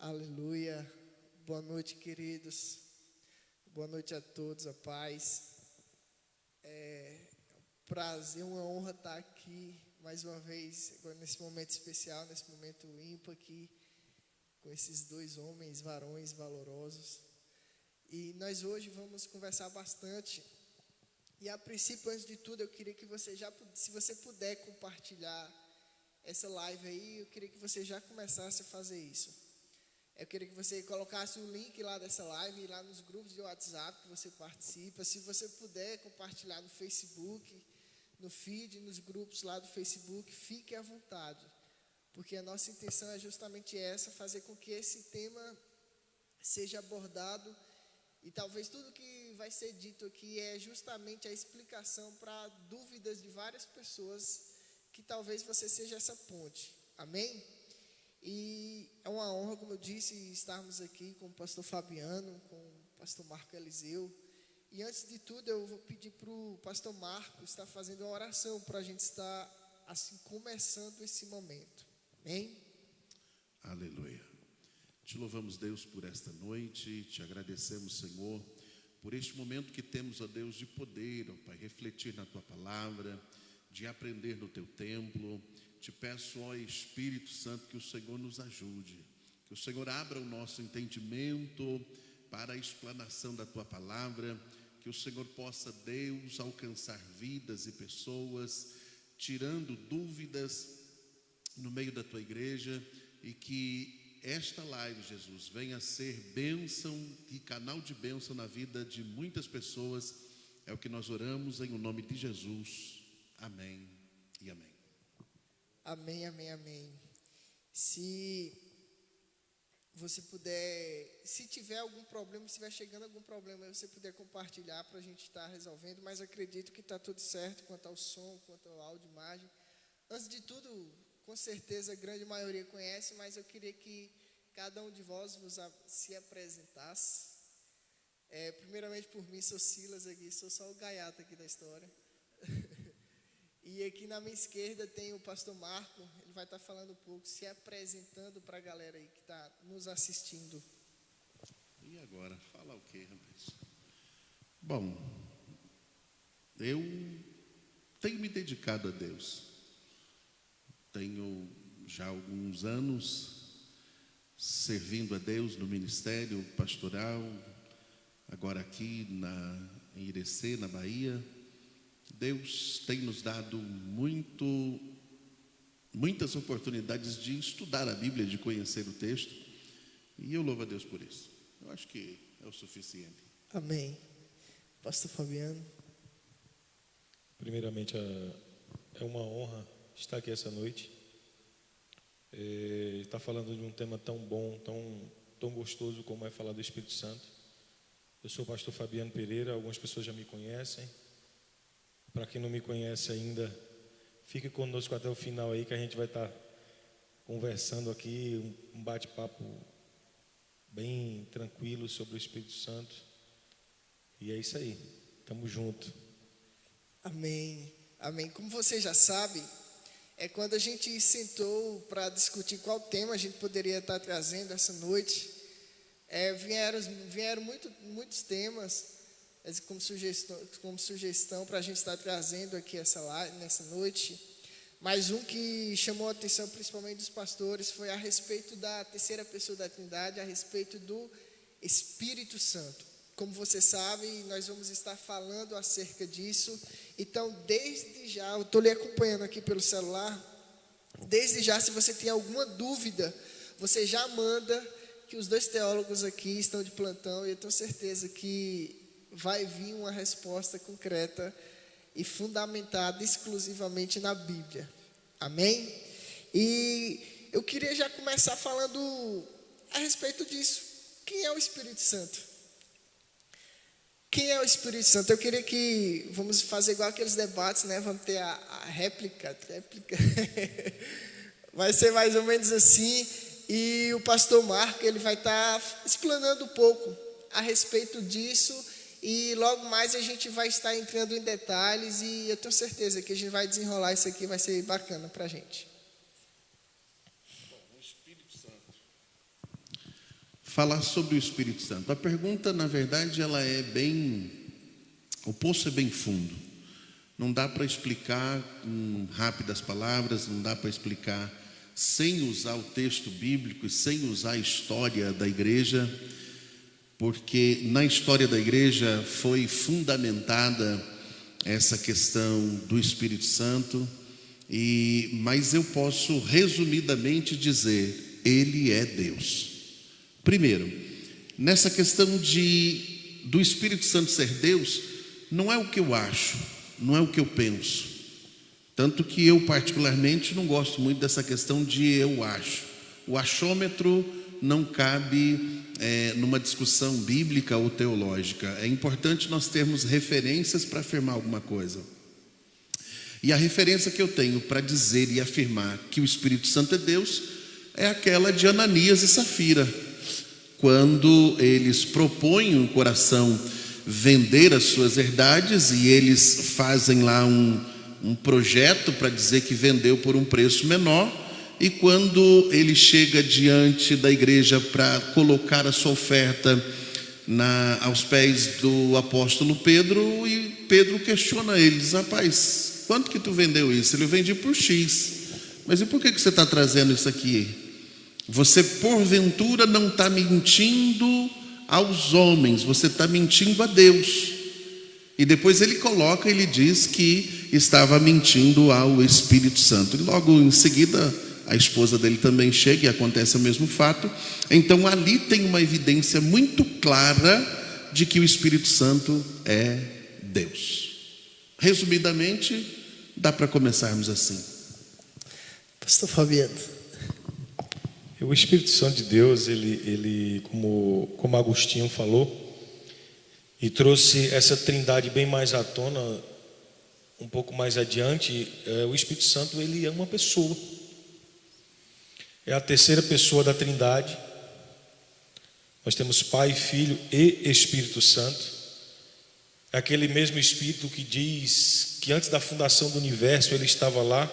Aleluia. Boa noite, queridos. Boa noite a todos, a paz. É um prazer, uma honra estar aqui mais uma vez, agora nesse momento especial, nesse momento ímpar aqui, com esses dois homens, varões valorosos. E nós hoje vamos conversar bastante. E a princípio, antes de tudo, eu queria que você se você puder compartilhar essa live aí, eu queria que você já começasse a fazer isso. Eu queria que você colocasse o link lá dessa live, lá nos grupos de WhatsApp que você participa. Se você puder compartilhar no Facebook, no feed, nos grupos lá do Facebook, fique à vontade. Porque a nossa intenção é justamente essa, fazer com que esse tema seja abordado. E talvez tudo que vai ser dito aqui é justamente a explicação para dúvidas de várias pessoas, que talvez você seja essa ponte. Amém? E é uma honra, como eu disse, estarmos aqui com o pastor Fabiano, com o pastor Marco Eliseu. E antes de tudo, eu vou pedir para o pastor Marco estar fazendo uma oração para a gente estar assim começando esse momento. Amém? Aleluia. Te louvamos, Deus, por esta noite, te agradecemos, Senhor, por este momento que temos, ó Deus, de poder, ó Pai, refletir na Tua palavra, de aprender no Teu templo. Te peço, ó Espírito Santo, que o Senhor nos ajude, que o Senhor abra o nosso entendimento para a explanação da Tua palavra, que o Senhor possa, Deus, alcançar vidas e pessoas, tirando dúvidas no meio da Tua igreja, e que esta live, Jesus, venha a ser bênção e canal de bênção na vida de muitas pessoas. É o que nós oramos em o nome de Jesus. Amém e amém. Amém, amém, amém. Se você puder, se tiver algum problema, se estiver chegando algum problema, você puder compartilhar para a gente estar resolvendo, mas acredito que está tudo certo quanto ao som, quanto ao áudio, imagem. Antes de tudo, com certeza a grande maioria conhece, mas eu queria que cada um de vós se apresentasse. Primeiramente por mim, sou Silas aqui, sou só o gaiato aqui da história. E aqui na minha esquerda tem o pastor Marco, ele vai estar falando um pouco, se apresentando para a galera aí que está nos assistindo. E agora, fala o quê, rapaz? Bom, eu tenho me dedicado a Deus. Tenho já alguns anos servindo a Deus no ministério pastoral, agora aqui em Irecê, na Bahia. Deus tem nos dado muitas oportunidades de estudar a Bíblia, de conhecer o texto, e eu louvo a Deus por isso. Eu acho que é o suficiente. Amém. Pastor Fabiano. Primeiramente, é uma honra estar aqui essa noite. Está falando de um tema tão bom, tão gostoso como é falar do Espírito Santo. Eu sou o pastor Fabiano Pereira, algumas pessoas já me conhecem. Para quem não me conhece ainda, fique conosco até o final aí, que a gente vai estar conversando aqui, um bate-papo bem tranquilo sobre o Espírito Santo. E é isso aí, estamos juntos. Amém, amém. Como você já sabe, quando a gente sentou para discutir qual tema a gente poderia estar trazendo essa noite, vieram muitos temas como sugestão para a gente estar trazendo aqui nessa noite. Mas um que chamou a atenção principalmente dos pastores foi a respeito da terceira pessoa da Trindade, a respeito do Espírito Santo. Como você sabe, nós vamos estar falando acerca disso. Então, desde já, eu estou lhe acompanhando aqui pelo celular. Desde já, se você tem alguma dúvida, você já manda, que os dois teólogos aqui estão de plantão, e eu tenho certeza que vai vir uma resposta concreta e fundamentada exclusivamente na Bíblia. Amém? E eu queria já começar falando a respeito disso. Quem é o Espírito Santo? Quem é o Espírito Santo? Eu queria que vamos fazer igual aqueles debates, né? Vamos ter a réplica. Vai ser mais ou menos assim. E o pastor Marco, ele vai estar explanando um pouco a respeito disso. E logo mais a gente vai estar entrando em detalhes, e eu tenho certeza que a gente vai desenrolar isso aqui, vai ser bacana para a gente. Bom, o Espírito Santo falar sobre o Espírito Santo. A pergunta, na verdade, ela é bem... O poço é bem fundo. Não dá para explicar com rápidas palavras, não dá para explicar sem usar o texto bíblico e sem usar a história da igreja, porque na história da igreja foi fundamentada essa questão do Espírito Santo, mas eu posso resumidamente dizer, ele é Deus. Primeiro, nessa questão do Espírito Santo ser Deus, não é o que eu acho, não é o que eu penso. Tanto que eu particularmente não gosto muito dessa questão de eu acho. O achômetro não cabe numa discussão bíblica ou teológica. É importante nós termos referências para afirmar alguma coisa. E a referência que eu tenho para dizer e afirmar que o Espírito Santo é Deus é aquela de Ananias e Safira. Quando eles propõem o coração vender as suas herdades e eles fazem lá um projeto para dizer que vendeu por um preço menor, e quando ele chega diante da igreja para colocar a sua oferta aos pés do apóstolo Pedro, e Pedro questiona eles: rapaz, quanto que tu vendeu isso? Ele: eu vendi por X. Mas e por que você está trazendo isso aqui? Você porventura não está mentindo aos homens, você está mentindo a Deus. E depois ele diz que estava mentindo ao Espírito Santo. E logo em seguida a esposa dele também chega e acontece o mesmo fato. Então ali tem uma evidência muito clara de que o Espírito Santo é Deus. Resumidamente, dá para começarmos assim. Pastor Fabiano. O Espírito Santo de Deus, ele como Agostinho falou, e trouxe essa trindade bem mais à tona, um pouco mais adiante. O Espírito Santo, ele é uma pessoa. É a terceira pessoa da trindade. Nós temos Pai, Filho e Espírito Santo. É aquele mesmo Espírito que diz que antes da fundação do universo ele estava lá.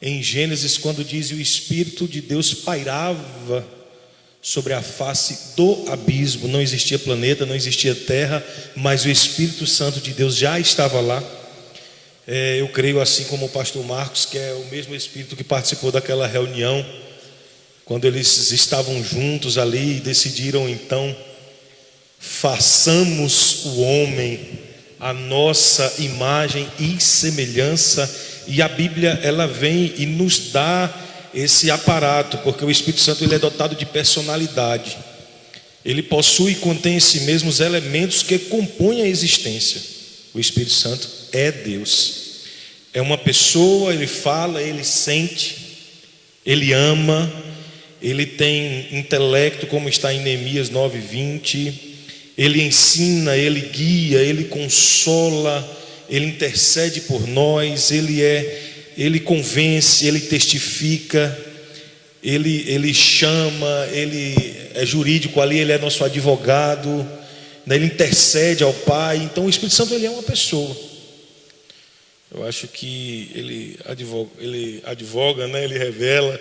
Em Gênesis, quando diz: o Espírito de Deus pairava sobre a face do abismo. Não existia planeta, não existia terra, mas o Espírito Santo de Deus já estava lá. Eu creio, assim como o pastor Marcos, que é o mesmo Espírito que participou daquela reunião, quando eles estavam juntos ali e decidiram então: façamos o homem a nossa imagem e semelhança. E a Bíblia, ela vem e nos dá esse aparato, porque o Espírito Santo, ele é dotado de personalidade. Ele possui e contém em si mesmo os elementos que compõem a existência. O Espírito Santo é Deus. É uma pessoa, ele fala, ele sente, ele ama, ele tem intelecto, como está em Neemias 9:20. Ele ensina, ele guia, ele consola, ele intercede por nós, ele convence, ele testifica, ele chama, ele é jurídico ali, ele é nosso advogado, né? Ele intercede ao Pai. Então o Espírito Santo, ele é uma pessoa. Eu acho que ele advoga, né? Ele revela.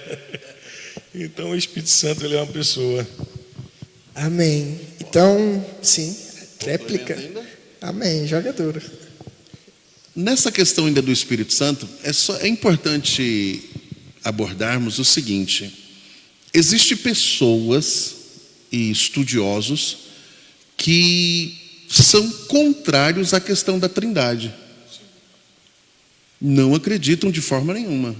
Então o Espírito Santo, ele é uma pessoa. Amém. Então, sim, réplica. Amém, jogadora. Nessa questão ainda do Espírito Santo, é importante abordarmos o seguinte: existem pessoas e estudiosos que são contrários à questão da Trindade. Não acreditam de forma nenhuma.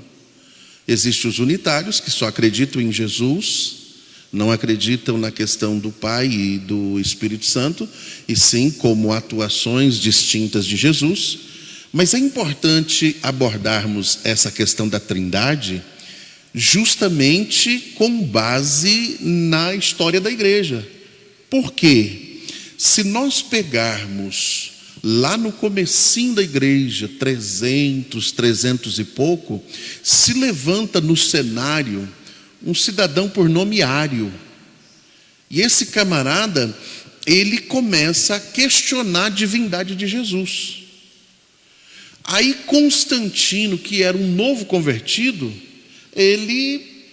Existem os unitários que só acreditam em Jesus, não acreditam na questão do Pai e do Espírito Santo, e sim como atuações distintas de Jesus. Mas é importante abordarmos essa questão da Trindade justamente com base na história da igreja. Por quê? Se nós pegarmos lá no comecinho da igreja, 300 e pouco, se levanta no cenário um cidadão por nome Ário. E esse camarada, ele começa a questionar a divindade de Jesus. Aí Constantino, que era um novo convertido, ele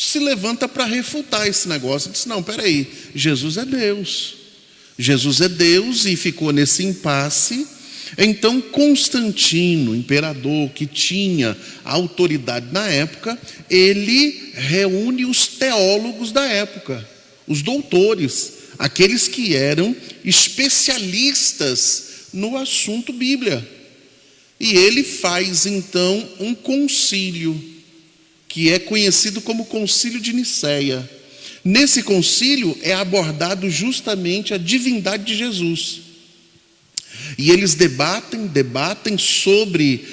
se levanta para refutar esse negócio. Diz: não, peraí, Jesus é Deus. Jesus é Deus, e ficou nesse impasse. Então Constantino, imperador que tinha autoridade na época, ele reúne os teólogos da época, os doutores, aqueles que eram especialistas no assunto Bíblia. E ele faz então um concílio, que é conhecido como Concílio de Nicéia. Nesse concílio é abordado justamente a divindade de Jesus. E eles debatem sobre,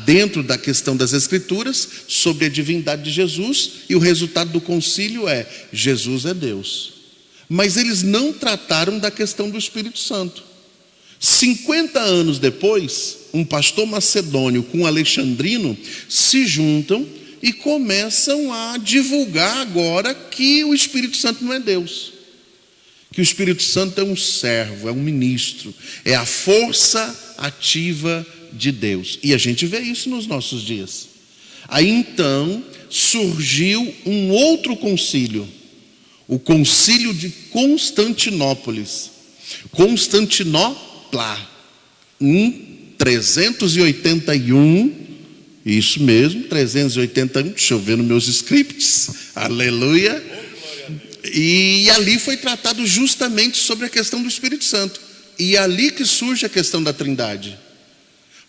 dentro da questão das Escrituras, sobre a divindade de Jesus, e o resultado do concílio é: Jesus é Deus. Mas eles não trataram da questão do Espírito Santo. 50 anos depois, um pastor macedônio com um alexandrino se juntam e começam a divulgar agora que o Espírito Santo não é Deus, que o Espírito Santo é um servo, é um ministro, é a força ativa de Deus. E a gente vê isso nos nossos dias. Aí então surgiu um outro concílio, o Concílio de Constantinópolis, Constantinopla, em 381, isso mesmo, 381, deixa eu ver nos meus scripts, aleluia. E ali foi tratado justamente sobre a questão do Espírito Santo. E é ali que surge a questão da Trindade.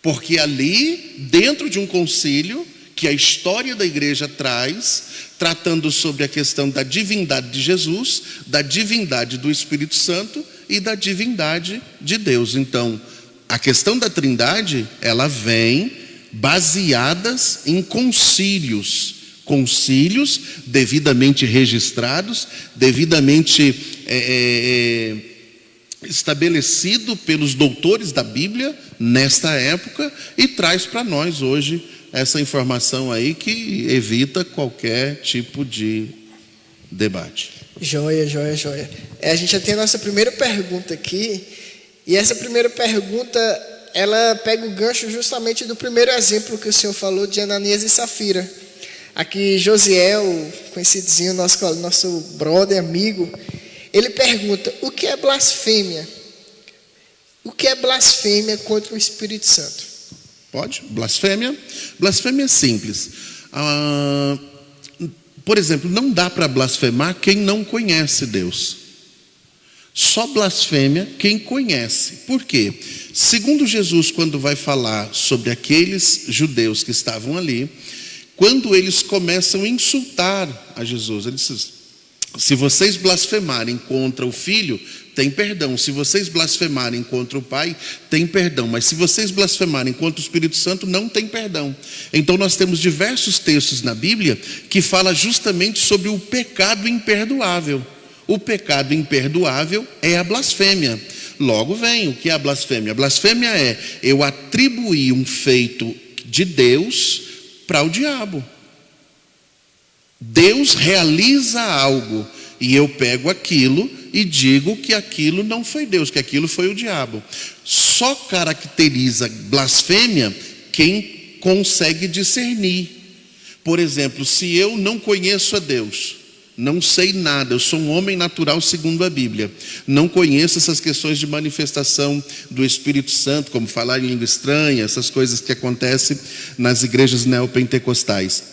Porque ali, dentro de um concílio que a história da igreja traz, tratando sobre a questão da divindade de Jesus, da divindade do Espírito Santo e da divindade de Deus. Então, a questão da Trindade, ela vem baseadas em concílios devidamente registrados, devidamente estabelecido pelos doutores da Bíblia nesta época, e traz para nós hoje essa informação aí que evita qualquer tipo de debate. Joia. A gente já tem a nossa primeira pergunta aqui, e essa primeira pergunta, ela pega o gancho justamente do primeiro exemplo que o senhor falou, de Ananias e Safira. Aqui Josiel, conhecidinho, nosso brother, amigo, ele pergunta: o que é blasfêmia? O que é blasfêmia contra o Espírito Santo? Pode? Blasfêmia? Blasfêmia é simples. Por exemplo, não dá para blasfemar quem não conhece Deus. Só blasfêmia quem conhece. Por quê? Segundo Jesus, quando vai falar sobre aqueles judeus que estavam ali, quando eles começam a insultar a Jesus, ele diz: se vocês blasfemarem contra o Filho, tem perdão. Se vocês blasfemarem contra o Pai, tem perdão. Mas se vocês blasfemarem contra o Espírito Santo, não tem perdão. Então nós temos diversos textos na Bíblia que falam justamente sobre o pecado imperdoável. O pecado imperdoável é a blasfêmia. Logo vem, o que é a blasfêmia? A blasfêmia é eu atribuir um feito de Deus para o diabo. Deus realiza algo e eu pego aquilo e digo que aquilo não foi Deus, que aquilo foi o diabo. Só caracteriza blasfêmia quem consegue discernir. Por exemplo, se eu não conheço a Deus, não sei nada, eu sou um homem natural segundo a Bíblia, não conheço essas questões de manifestação do Espírito Santo, como falar em língua estranha, essas coisas que acontecem nas igrejas neopentecostais.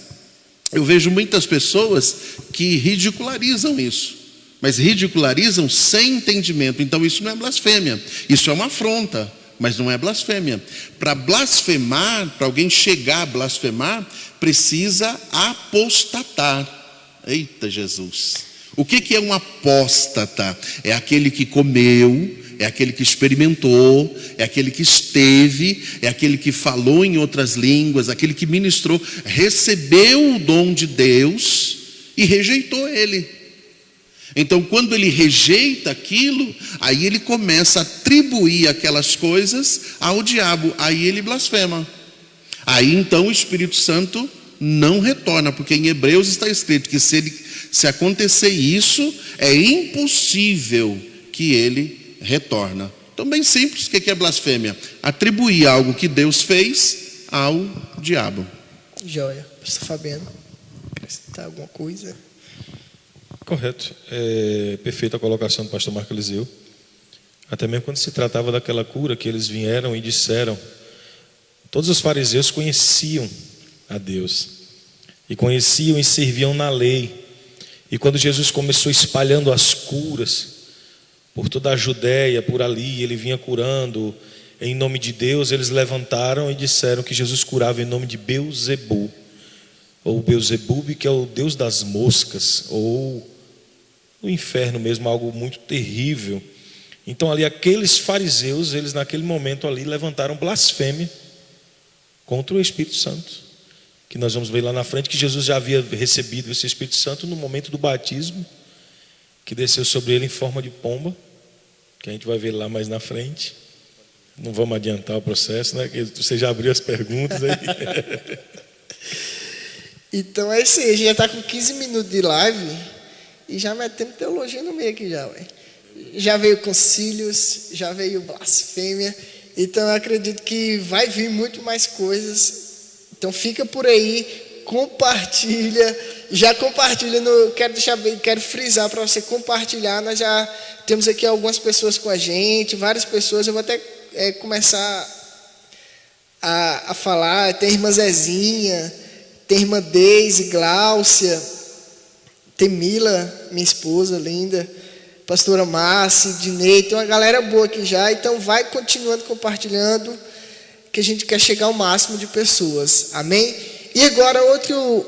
Eu vejo muitas pessoas que ridicularizam isso, mas ridicularizam sem entendimento. Então isso não é blasfêmia, isso é uma afronta, mas não é blasfêmia. Para blasfemar, para alguém chegar a blasfemar, precisa apostatar. Eita Jesus! O que é um apóstata? É aquele que comeu, é aquele que experimentou, é aquele que esteve, é aquele que falou em outras línguas, aquele que ministrou, recebeu o dom de Deus e rejeitou ele. Então, quando ele rejeita aquilo, aí ele começa a atribuir aquelas coisas ao diabo, aí ele blasfema. Aí então o Espírito Santo não retorna, porque em Hebreus está escrito que se acontecer isso, é impossível que ele retorna. Então, bem simples, o que é blasfêmia? Atribuir algo que Deus fez ao diabo. Joia. Pastor Fabiano. acrescentar alguma coisa? Correto. É perfeita a colocação do pastor Marco Eliseu. Até mesmo quando se tratava daquela cura que eles vieram e disseram, todos os fariseus conheciam a Deus e conheciam e serviam na lei. E quando Jesus começou espalhando as curas por toda a Judéia, por ali, ele vinha curando em nome de Deus, eles levantaram e disseram que Jesus curava em nome de Beelzebu, ou Beelzebub, que é o deus das moscas, ou o inferno mesmo, algo muito terrível. Então ali aqueles fariseus, eles naquele momento ali levantaram blasfêmia contra o Espírito Santo, que nós vamos ver lá na frente que Jesus já havia recebido esse Espírito Santo no momento do batismo, que desceu sobre ele em forma de pomba, que a gente vai ver lá mais na frente. Não vamos adiantar o processo, né? Que você já abriu as perguntas aí. Então é isso aí, a gente já está com 15 minutos de live e já metemos teologia no meio aqui já, ué. Já veio concílios, já veio blasfêmia, então eu acredito que vai vir muito mais coisas. Então fica por aí, compartilha, já compartilha, quero frisar para você compartilhar. Nós já temos aqui algumas pessoas com a gente, várias pessoas, eu vou até começar a falar. Tem a irmã Zezinha, tem a irmã Deise, Gláucia, tem Mila, minha esposa linda, pastora Márcia, Dinei, tem uma galera boa aqui já. Então vai continuando compartilhando, que a gente quer chegar ao máximo de pessoas, amém? E agora outro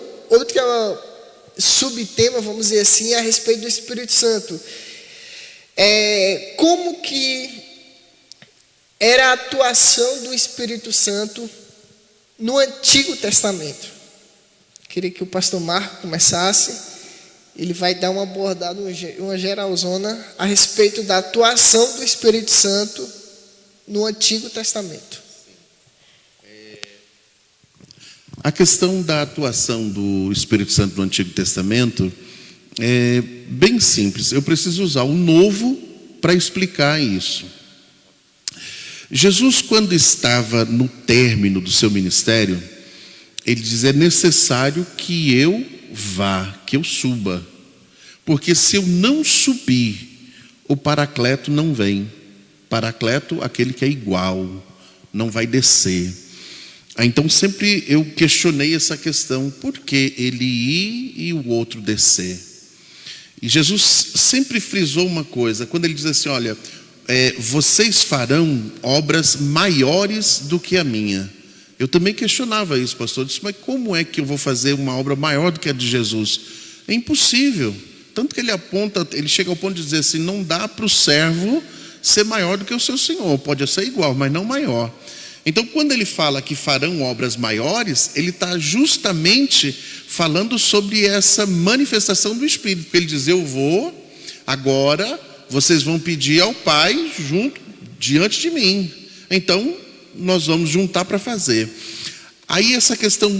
subtema, vamos dizer assim, é a respeito do Espírito Santo. Como que era a atuação do Espírito Santo no Antigo Testamento? Queria que o pastor Marco começasse. Ele vai dar uma abordada, uma geralzona a respeito da atuação do Espírito Santo no Antigo Testamento. A questão da atuação do Espírito Santo no Antigo Testamento é bem simples. Eu preciso usar o Novo para explicar isso. Jesus, quando estava no término do seu ministério, ele diz: é necessário que eu vá, que eu suba, porque se eu não subir, o Paracleto não vem. Paracleto, aquele que é igual, não vai descer. Então sempre eu questionei essa questão, por que ele ir e o outro descer? E Jesus sempre frisou uma coisa, quando ele diz assim: olha, vocês farão obras maiores do que a minha. Eu também questionava isso, pastor. Eu disse: mas como é que eu vou fazer uma obra maior do que a de Jesus? É impossível. Tanto que ele chega ao ponto de dizer assim: não dá para o servo ser maior do que o seu senhor. Pode ser igual, mas não maior. Então, quando ele fala que farão obras maiores, ele está justamente falando sobre essa manifestação do Espírito. Porque ele diz: eu vou, agora vocês vão pedir ao Pai diante de mim. Então, nós vamos juntar para fazer. Aí essa questão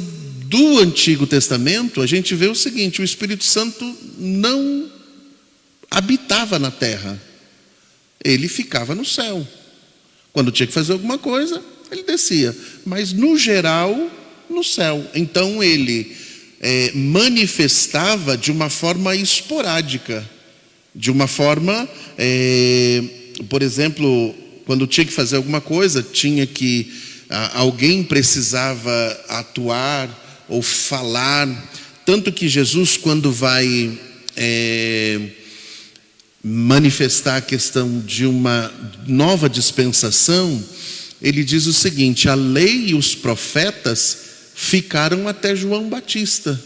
do Antigo Testamento, a gente vê o seguinte: o Espírito Santo não habitava na terra, ele ficava no céu. Quando tinha que fazer alguma coisa, ele descia, mas no geral no céu. Então ele manifestava de uma forma esporádica, de uma forma, por exemplo, quando tinha que fazer alguma coisa, alguém precisava atuar ou falar. Tanto que Jesus, quando vai manifestar a questão de uma nova dispensação, ele diz o seguinte: a lei e os profetas ficaram até João Batista.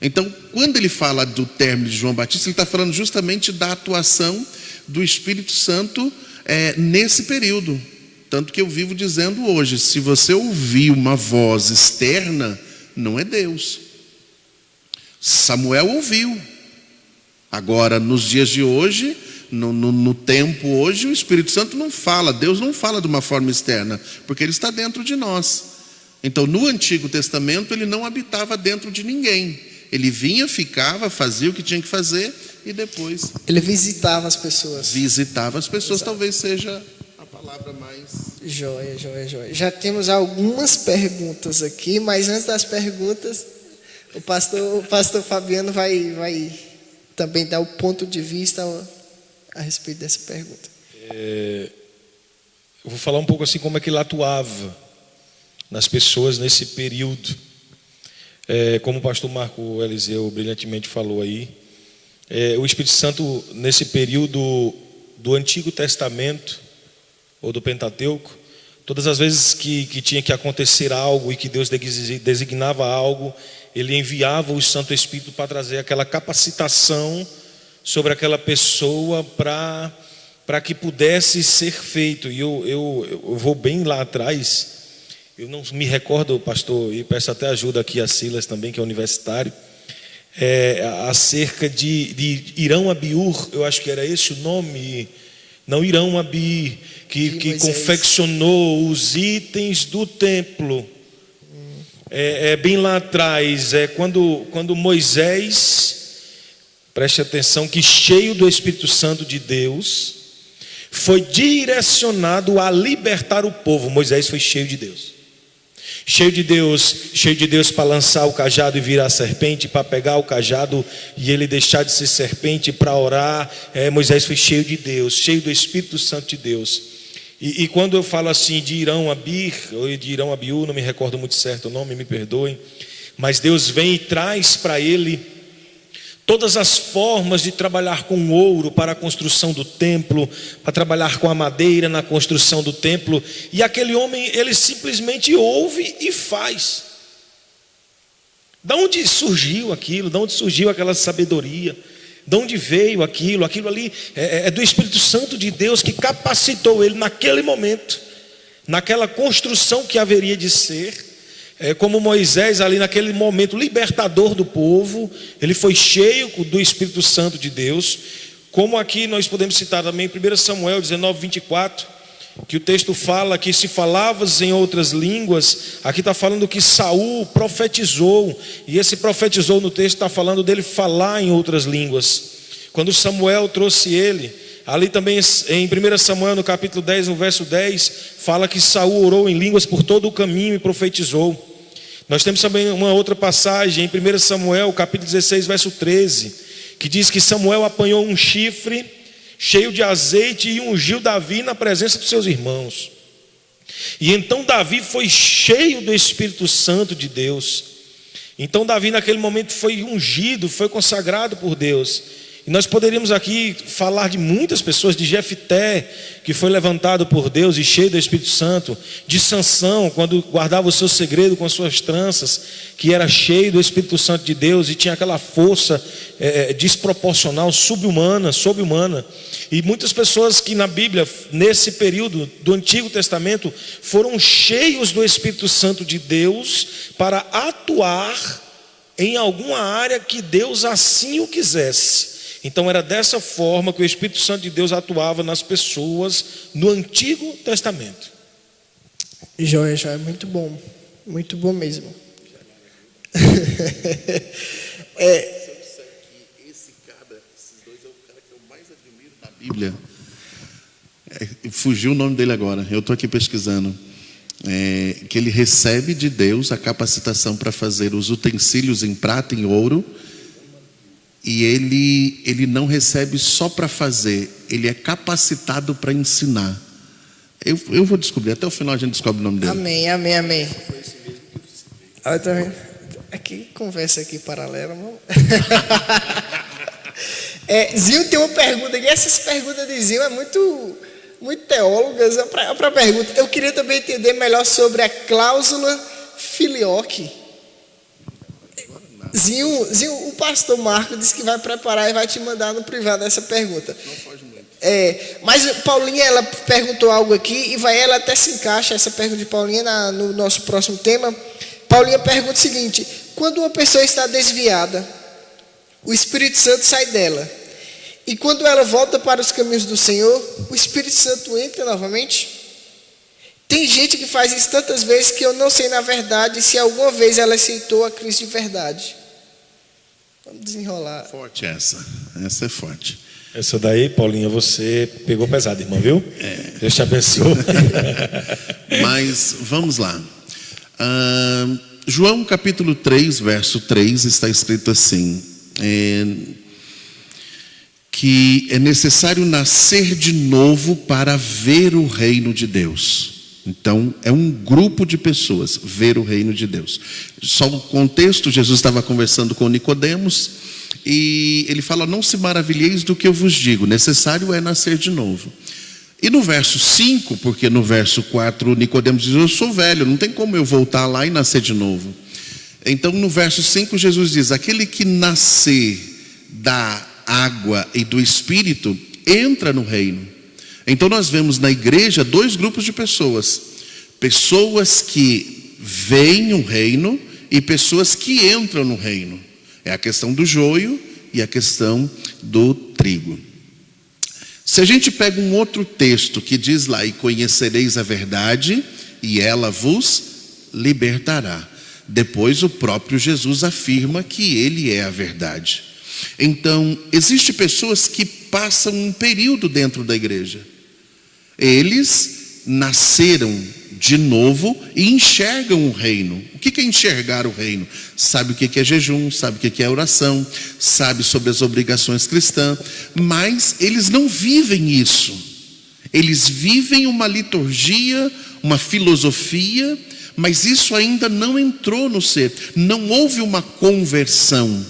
Então, quando ele fala do término de João Batista, ele está falando justamente da atuação do Espírito Santo nesse período. Tanto que eu vivo dizendo hoje: se você ouvir uma voz externa, não é Deus. Samuel ouviu. Agora, nos dias de hoje, no tempo hoje, o Espírito Santo não fala, Deus não fala de uma forma externa, porque Ele está dentro de nós. Então, no Antigo Testamento, Ele não habitava dentro de ninguém. Ele vinha, ficava, fazia o que tinha que fazer e depois... Ele visitava as pessoas. Visitava as pessoas. Exato. Talvez seja a palavra mais... Joia. Já temos algumas perguntas aqui, mas antes das perguntas, O pastor Fabiano vai também dar o ponto de vista a respeito dessa pergunta. Eu vou falar um pouco assim como é que ele atuava nas pessoas nesse período. Como o pastor Marco Eliseu brilhantemente falou aí, o Espírito Santo nesse período do Antigo Testamento ou do Pentateuco, todas as vezes que tinha que acontecer algo e que Deus designava algo, ele enviava o Santo Espírito para trazer aquela capacitação sobre aquela pessoa para que pudesse ser feito. E eu vou bem lá atrás, eu não me recordo, pastor, e peço até ajuda aqui a Silas também, que é universitário, acerca de Irão Abiur, eu acho que era esse o nome, não, Irão Abi, que confeccionou os itens do templo. Bem lá atrás, quando Moisés, preste atenção, que cheio do Espírito Santo de Deus, foi direcionado a libertar o povo. Moisés foi cheio de Deus. Cheio de Deus para lançar o cajado e virar serpente, para pegar o cajado e ele deixar de ser serpente, para orar. Moisés foi cheio de Deus, cheio do Espírito Santo de Deus. E quando eu falo assim de Irão Abir, ou de Irão Abiú, não me recordo muito certo o nome, me perdoem, mas Deus vem e traz para ele todas as formas de trabalhar com ouro para a construção do templo, para trabalhar com a madeira na construção do templo, e aquele homem, ele simplesmente ouve e faz. De onde surgiu aquilo? De onde surgiu aquela sabedoria? De onde veio aquilo? Aquilo ali é do Espírito Santo de Deus que capacitou ele naquele momento, naquela construção que haveria de ser. Como Moisés ali naquele momento libertador do povo, ele foi cheio do Espírito Santo de Deus. Como aqui nós podemos citar também 1 Samuel 19:24, que o texto fala que se falavas em outras línguas, aqui está falando que Saul profetizou, e esse profetizou no texto está falando dele falar em outras línguas. Quando Samuel trouxe ele, ali também em 1 Samuel no capítulo 10, no verso 10, fala que Saul orou em línguas por todo o caminho e profetizou. Nós temos também uma outra passagem em 1 Samuel, capítulo 16, verso 13, que diz que Samuel apanhou um chifre cheio de azeite e ungiu Davi na presença dos seus irmãos. E então Davi foi cheio do Espírito Santo de Deus. Então Davi naquele momento foi ungido, foi consagrado por Deus. E nós poderíamos aqui falar de muitas pessoas, de Jefté, que foi levantado por Deus e cheio do Espírito Santo, de Sansão, quando guardava o seu segredo com as suas tranças, que era cheio do Espírito Santo de Deus e tinha aquela força desproporcional, sobre-humana. E muitas pessoas que na Bíblia, nesse período do Antigo Testamento, foram cheios do Espírito Santo de Deus para atuar em alguma área que Deus assim o quisesse. Então era dessa forma que o Espírito Santo de Deus atuava nas pessoas no Antigo Testamento. Joia, muito bom mesmo. Esses dois é o cara que eu mais admiro na Bíblia. Fugiu o nome dele agora, eu estou aqui pesquisando. Que ele recebe de Deus a capacitação para fazer os utensílios em prata e em ouro. E ele não recebe só para fazer, ele é capacitado para ensinar. Eu vou descobrir, até o final a gente descobre o nome dele. Amém. Olha, tá vendo? Aqui, conversa aqui paralela. Zinho tem uma pergunta aqui. Essas perguntas de Zinho é muito teólogas. Para pergunta, eu queria também entender melhor sobre a cláusula filioque. Zinho, o pastor Marco disse que vai preparar e vai te mandar no privado essa pergunta. Não pode muito. Mas Paulinha, ela perguntou algo aqui e ela até se encaixa, essa pergunta de Paulinha, no nosso próximo tema. Paulinha pergunta o seguinte: quando uma pessoa está desviada, o Espírito Santo sai dela, e quando ela volta para os caminhos do Senhor, o Espírito Santo entra novamente? Tem gente que faz isso tantas vezes que eu não sei na verdade se alguma vez ela aceitou a Cristo de verdade. Vamos desenrolar. Forte essa é forte. Essa daí, Paulinha, você pegou pesado, irmão, viu? Deus te abençoe. Mas vamos lá. João capítulo 3, verso 3, está escrito assim, que é necessário nascer de novo para ver o reino de Deus. Então, é um grupo de pessoas ver o reino de Deus. Só o contexto, Jesus estava conversando com Nicodemos e ele fala: não se maravilheis do que eu vos digo, necessário é nascer de novo. E no verso 5, porque no verso 4 Nicodemos diz: eu sou velho, não tem como eu voltar lá e nascer de novo. Então no verso 5 Jesus diz: aquele que nascer da água e do Espírito entra no reino. Então nós vemos na igreja dois grupos de pessoas: pessoas que veem o reino e pessoas que entram no reino. É a questão do joio e a questão do trigo. Se a gente pega um outro texto que diz lá: e conhecereis a verdade e ela vos libertará. Depois o próprio Jesus afirma que ele é a verdade. Então, existem pessoas que passam um período dentro da igreja. Eles nasceram de novo e enxergam o reino. O que é enxergar o reino? Sabe o que é jejum, sabe o que é oração, sabe sobre as obrigações cristãs, mas eles não vivem isso. Eles vivem uma liturgia, uma filosofia, mas isso ainda não entrou no ser. Não houve uma conversão.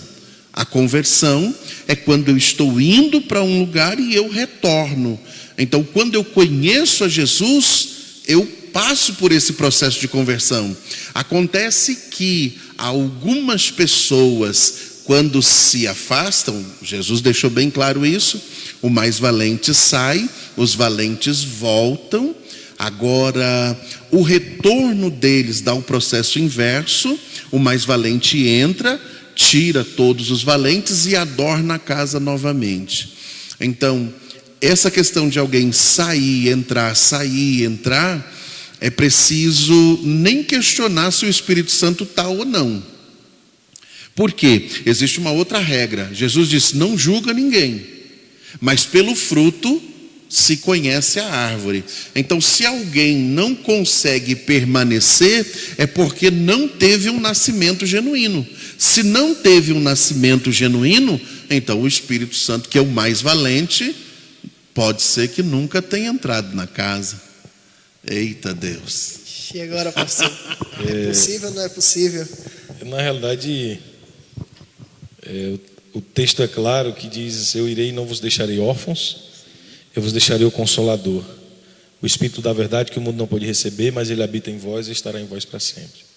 A conversão é quando eu estou indo para um lugar e eu retorno. Então, quando eu conheço a Jesus, eu passo por esse processo de conversão. Acontece que algumas pessoas, quando se afastam, Jesus deixou bem claro isso, o mais valente sai, os valentes voltam. Agora, o retorno deles dá um processo inverso: o mais valente entra, tira todos os valentes e adorna a casa novamente. Então, essa questão de alguém sair, entrar, é preciso nem questionar se o Espírito Santo está ou não. Por quê? Existe uma outra regra. Jesus disse: não julga ninguém, mas pelo fruto se conhece a árvore. Então, se alguém não consegue permanecer, é porque não teve um nascimento genuíno. Se não teve um nascimento genuíno, então o Espírito Santo, que é o mais valente, pode ser que nunca tenha entrado na casa. Eita Deus. E agora, pastor? É possível ou não é possível? Na realidade, o texto é claro que diz: eu irei e não vos deixarei órfãos, eu vos deixarei o Consolador, o Espírito da verdade, que o mundo não pode receber, mas ele habita em vós e estará em vós para sempre.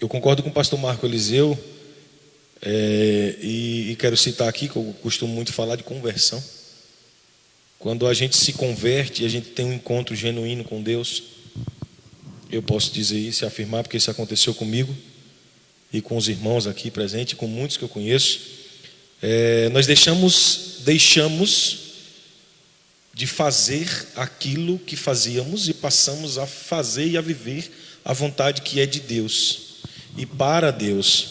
Eu concordo com o pastor Marco Eliseu, e quero citar aqui, que eu costumo muito falar de conversão. Quando a gente se converte e a gente tem um encontro genuíno com Deus, eu posso dizer isso e afirmar, porque isso aconteceu comigo e com os irmãos aqui presentes, com muitos que eu conheço. Nós deixamos de fazer aquilo que fazíamos e passamos a fazer e a viver a vontade que é de Deus e para Deus.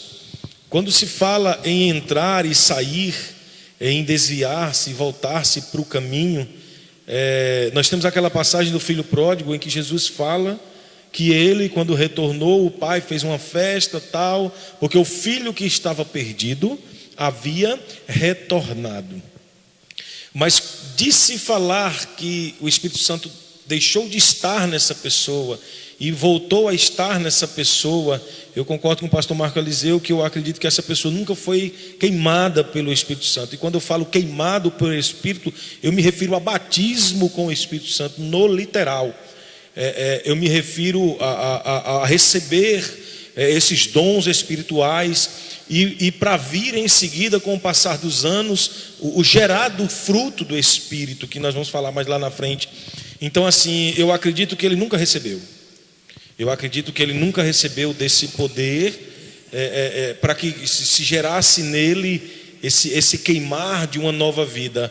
Quando se fala em entrar e sair, em desviar-se e voltar-se para o caminho, nós temos aquela passagem do filho pródigo em que Jesus fala que ele, quando retornou, o pai fez uma festa tal, porque o filho que estava perdido havia retornado. Mas de se falar que o Espírito Santo deixou de estar nessa pessoa e voltou a estar nessa pessoa, eu concordo com o pastor Marco Eliseu, que eu acredito que essa pessoa nunca foi queimada pelo Espírito Santo. E quando eu falo queimado pelo Espírito, eu me refiro a batismo com o Espírito Santo no literal. Eu me refiro a receber esses dons espirituais e para vir em seguida, com o passar dos anos, o gerado fruto do Espírito, que nós vamos falar mais lá na frente. Então, assim, eu acredito que ele nunca recebeu. Eu acredito que ele nunca recebeu desse poder para que se gerasse nele esse queimar de uma nova vida.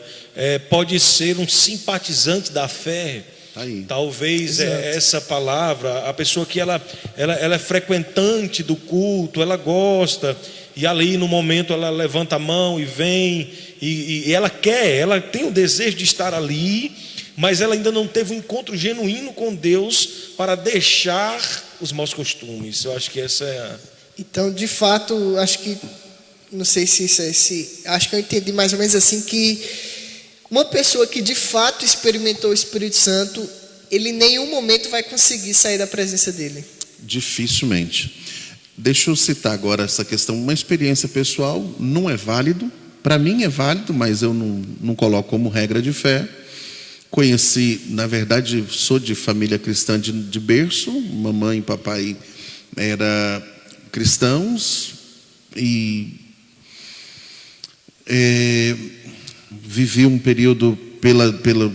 Pode ser um simpatizante da fé. Aí. Talvez essa palavra, a pessoa que ela é frequentante do culto, ela gosta, e ali no momento ela levanta a mão e vem, e ela tem o desejo de estar ali, mas ela ainda não teve um encontro genuíno com Deus para deixar os maus costumes. Eu acho que essa é a... Então, de fato, acho que, não sei se isso acho que eu entendi mais ou menos assim, que uma pessoa que de fato experimentou o Espírito Santo, ele em nenhum momento vai conseguir sair da presença dele. Dificilmente. Deixa eu citar agora essa questão, uma experiência pessoal, não é válido, para mim é válido, mas eu não coloco como regra de fé. Conheci, na verdade, sou de família cristã de berço, mamãe e papai eram cristãos, e vivi um período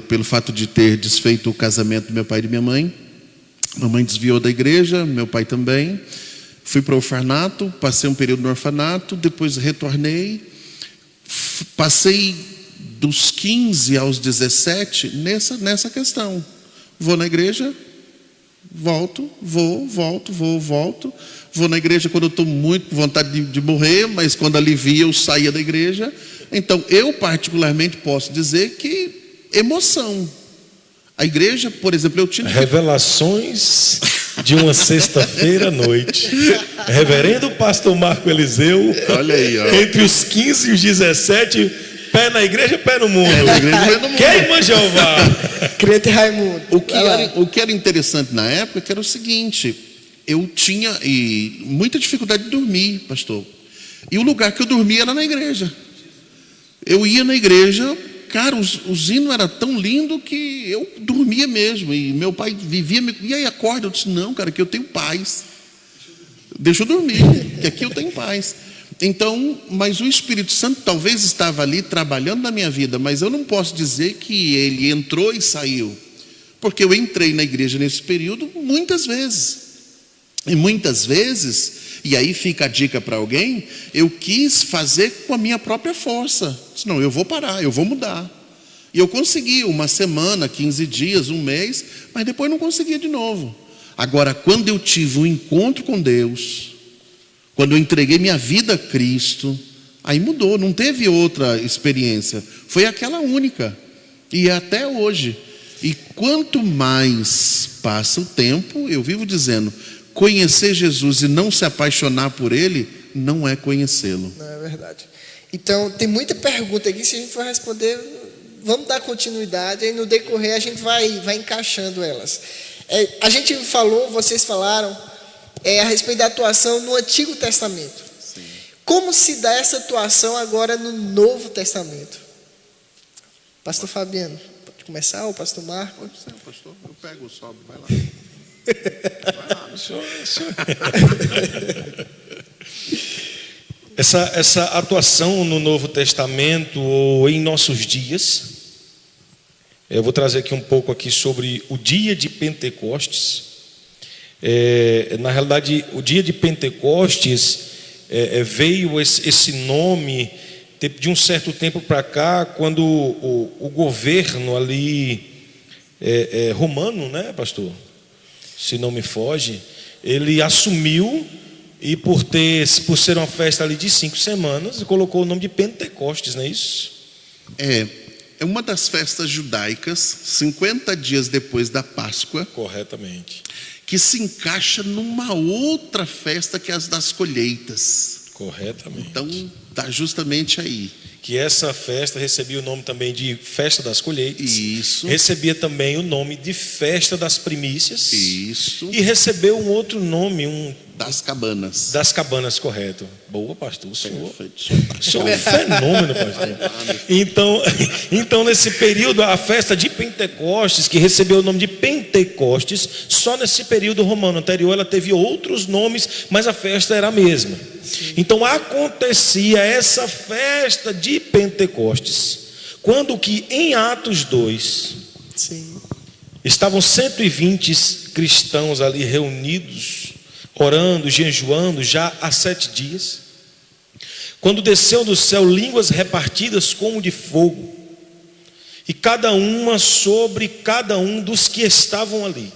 pelo fato de ter desfeito o casamento do meu pai e de minha mãe. Mamãe desviou da igreja, meu pai também. Fui para o orfanato, passei um período no orfanato, depois retornei. Passei dos 15 aos 17 nessa questão. Vou na igreja, volto. Vou na igreja quando eu estou muito com vontade de morrer, mas quando alivia eu saía da igreja. Então, eu particularmente posso dizer que emoção. A igreja, por exemplo, eu tinha... Revelações de uma sexta-feira à noite. Reverendo pastor Marco Eliseu, olha aí, ó. Entre os 15 e os 17, pé na igreja, pé no mundo. Queima Jeová. Crente Raimundo. O que era interessante na época que era o seguinte: eu tinha muita dificuldade de dormir, pastor. E o lugar que eu dormia era na igreja. Eu ia na igreja, cara, os hinos eram tão lindos que eu dormia mesmo. E meu pai vivia, e aí acorda? Eu disse, não, cara, que eu tenho paz. Deixa eu dormir, que aqui eu tenho paz. Então, mas o Espírito Santo talvez estava ali trabalhando na minha vida, mas eu não posso dizer que ele entrou e saiu. Porque eu entrei na igreja nesse período muitas vezes. E muitas vezes, e aí fica a dica para alguém, eu quis fazer com a minha própria força. Disse, não, eu vou parar, eu vou mudar. E eu consegui uma semana, 15 dias, um mês, mas depois não conseguia de novo. Agora, quando eu tive um encontro com Deus, quando eu entreguei minha vida a Cristo, aí mudou, não teve outra experiência. Foi aquela única. E até hoje. E quanto mais passa o tempo, eu vivo dizendo, conhecer Jesus e não se apaixonar por Ele, não é conhecê-lo. Não, é verdade. Então, tem muita pergunta aqui, se a gente for responder, vamos dar continuidade, aí no decorrer a gente vai encaixando elas. A gente falou, vocês falaram, a respeito da atuação no Antigo Testamento. Sim. Como se dá essa atuação agora no Novo Testamento? Pastor Fabiano, pode começar, ou Pastor Marco? Pode ser, pastor, eu pego o sobe, vai lá. Essa atuação no Novo Testamento ou em nossos dias, eu vou trazer aqui um pouco aqui sobre o dia de Pentecostes. Na realidade, o dia de Pentecostes veio esse nome de um certo tempo para cá, quando o governo ali romano, né, pastor? Se não me foge, ele assumiu e por ser uma festa ali de 5 semanas, colocou o nome de Pentecostes, não é isso? É uma das festas judaicas, 50 dias depois da Páscoa. Corretamente. Que se encaixa numa outra festa que é as das colheitas. Corretamente. Então, está justamente aí. Que essa festa recebia o nome também de Festa das Colheitas. Isso. Recebia também o nome de Festa das Primícias. Isso. E recebeu um outro nome, das Cabanas. Das Cabanas, correto. Boa, pastor. O senhor Perfeito. é um fenômeno, pastor. Então, nesse período, a festa de Pentecostes, que recebeu o nome de Pentecostes, só nesse período romano anterior, ela teve outros nomes, mas a festa era a mesma. Sim. Então, acontecia essa festa de Pentecostes, quando que em Atos 2, sim, estavam 120 cristãos ali reunidos, orando, jejuando, já há 7 dias, quando desceu do céu línguas repartidas como de fogo, e cada uma sobre cada um dos que estavam ali.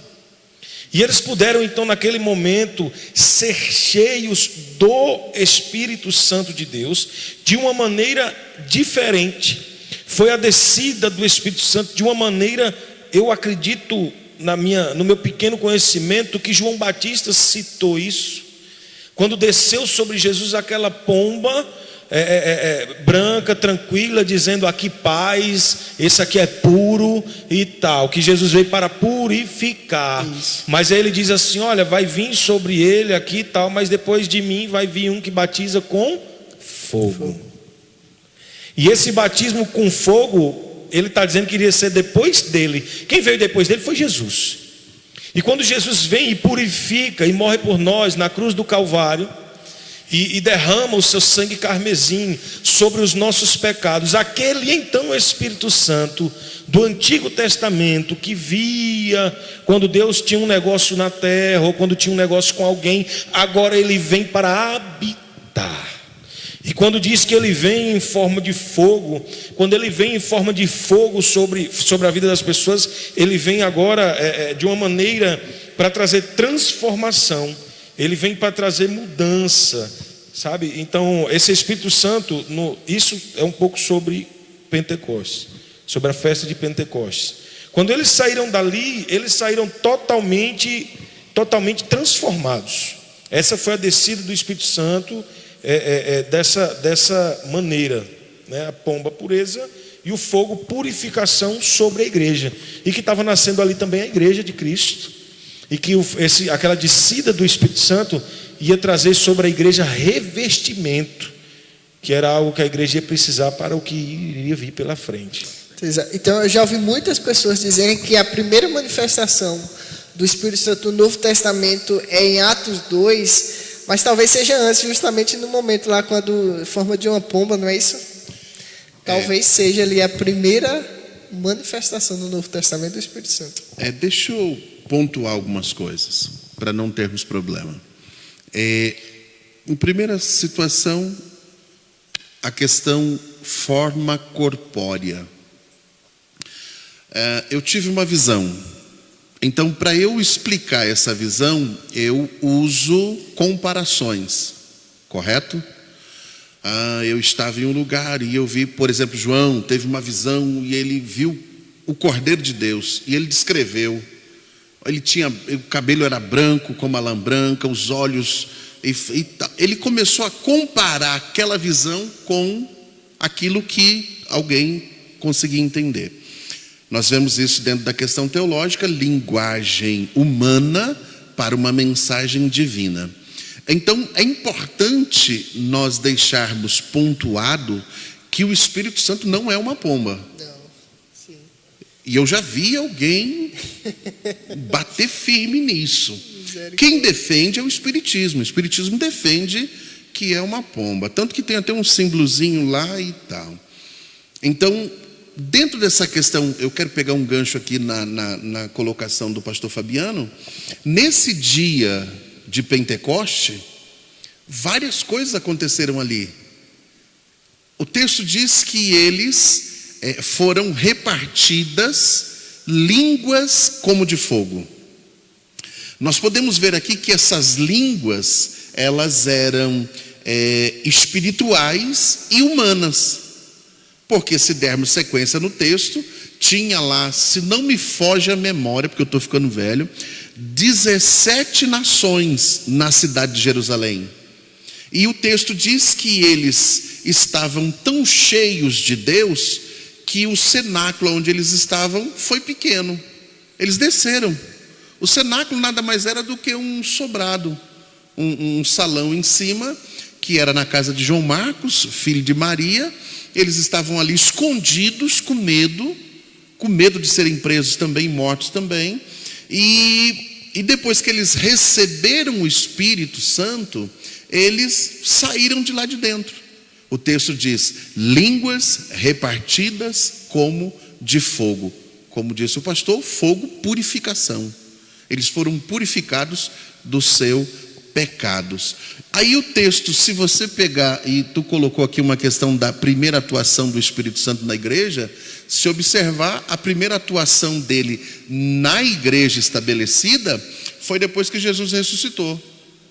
E eles puderam então naquele momento ser cheios do Espírito Santo de Deus de uma maneira diferente. Foi a descida do Espírito Santo de uma maneira, eu acredito, no meu pequeno conhecimento, que João Batista citou isso, quando desceu sobre Jesus aquela pomba branca, tranquila, dizendo: aqui paz, esse aqui é puro e tal, que Jesus veio para purificar. Isso. Mas aí ele diz assim: olha, vai vir sobre ele aqui e tal, mas depois de mim vai vir um que batiza com fogo. E esse batismo com fogo, ele está dizendo que iria ser depois dele. Quem veio depois dele foi Jesus. E quando Jesus vem e purifica e morre por nós na cruz do Calvário, e derrama o seu sangue carmesim sobre os nossos pecados, aquele então Espírito Santo do Antigo Testamento, que via quando Deus tinha um negócio na terra, ou quando tinha um negócio com alguém, agora ele vem para habitar. E quando diz que ele vem em forma de fogo, quando ele vem em forma de fogo sobre a vida das pessoas, ele vem agora de uma maneira para trazer transformação. Ele vem para trazer mudança, sabe? Então, esse Espírito Santo, isso é um pouco sobre Pentecostes, sobre a festa de Pentecostes. Quando eles saíram dali, eles saíram totalmente transformados. Essa foi a descida do Espírito Santo, dessa maneira, né? A pomba, pureza, e o fogo, purificação sobre a igreja. E que estava nascendo ali também a igreja de Cristo. E que aquela descida do Espírito Santo ia trazer sobre a igreja revestimento, que era algo que a igreja ia precisar para o que iria vir pela frente. Então eu já ouvi muitas pessoas dizerem que a primeira manifestação do Espírito Santo no Novo Testamento é em Atos 2, mas talvez seja antes, justamente no momento lá, quando em forma de uma pomba, não é isso? Talvez seja ali a primeira manifestação no Novo Testamento do Espírito Santo. Deixa eu pontuar algumas coisas, para não termos problema. Em primeira situação, a questão forma corpórea. Eu tive uma visão. Então, para eu explicar essa visão, eu uso comparações, correto? Eu estava em um lugar e eu vi, por exemplo, João teve uma visão e ele viu o Cordeiro de Deus, e ele descreveu. O cabelo era branco como a lã branca, os olhos, ele começou a comparar aquela visão com aquilo que alguém conseguia entender. Nós vemos isso dentro da questão teológica, linguagem humana para uma mensagem divina. Então é importante nós deixarmos pontuado que o Espírito Santo não é uma pomba. E eu já vi alguém bater firme nisso. Quem defende é o Espiritismo. O Espiritismo defende que é uma pomba. Tanto que tem até um símbolozinho lá e tal. Então, dentro dessa questão, eu quero pegar um gancho aqui na colocação do pastor Fabiano. Nesse dia de Pentecoste, várias coisas aconteceram ali. O texto diz que eles foram repartidas línguas como de fogo. Nós podemos ver aqui que essas línguas, elas eram espirituais e humanas, porque se dermos sequência no texto, tinha lá, se não me foge a memória, porque eu estou ficando velho, 17 nações na cidade de Jerusalém. E o texto diz que eles estavam tão cheios de Deus que o cenáculo onde eles estavam foi pequeno. Eles desceram. O cenáculo nada mais era do que um sobrado, um salão em cima, que era na casa de João Marcos, filho de Maria. Eles estavam ali escondidos, com medo de serem presos também, mortos também. E depois que eles receberam o Espírito Santo, eles saíram de lá de dentro. O texto diz, línguas repartidas como de fogo. Como disse o pastor, fogo, purificação. Eles foram purificados dos seus pecados. Aí o texto, se você pegar, e tu colocou aqui uma questão da primeira atuação do Espírito Santo na igreja, se observar, a primeira atuação dele na igreja estabelecida foi depois que Jesus ressuscitou,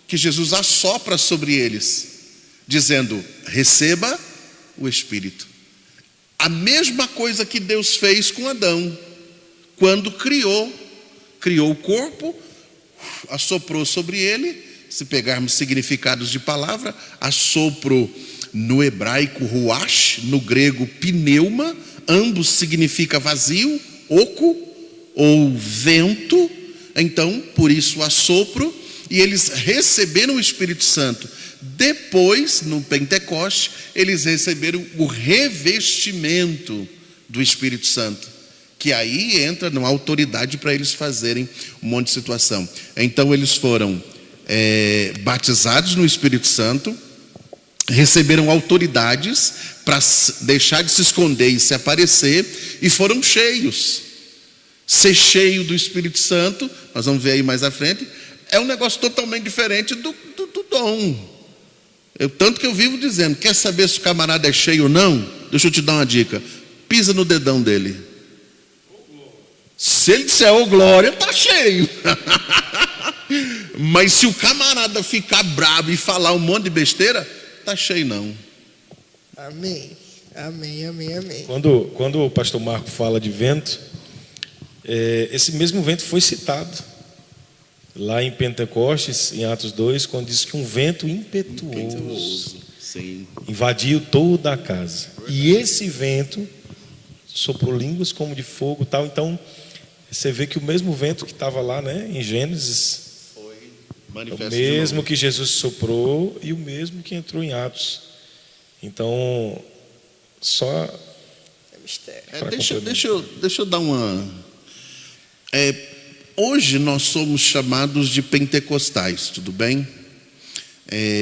que Jesus assopra sobre eles, dizendo, receba o Espírito. A mesma coisa que Deus fez com Adão, quando criou criou o corpo, assoprou sobre ele. Se pegarmos significados de palavra, assopro no hebraico ruach, no grego pneuma, ambos significa vazio, oco ou vento. Então, por isso assopro, e eles receberam o Espírito Santo. Depois, no Pentecoste, eles receberam o revestimento do Espírito Santo, que aí entra numa autoridade para eles fazerem um monte de situação. Então eles foram batizados no Espírito Santo, receberam autoridades para deixar de se esconder e se aparecer, e foram cheios. Ser cheio do Espírito Santo, nós vamos ver aí mais à frente, é um negócio totalmente diferente do dom. Tanto que eu vivo dizendo, quer saber se o camarada é cheio ou não? Deixa eu te dar uma dica, pisa no dedão dele. Se ele disser, ô glória, está cheio. Mas se o camarada ficar bravo e falar um monte de besteira, está cheio não. Amém. Amém, amém, amém. Quando o pastor Marco fala de vento, esse mesmo vento foi citado lá em Pentecostes, em Atos 2, quando diz que um vento impetuoso Sim. invadiu toda a casa. E esse vento soprou línguas como de fogo e tal. Então, você vê que o mesmo vento que estava lá, né, em Gênesis, é o mesmo que Jesus soprou e o mesmo que entrou em Atos. Então, só... É mistério. Deixa eu dar uma... Hoje nós somos chamados de pentecostais, tudo bem?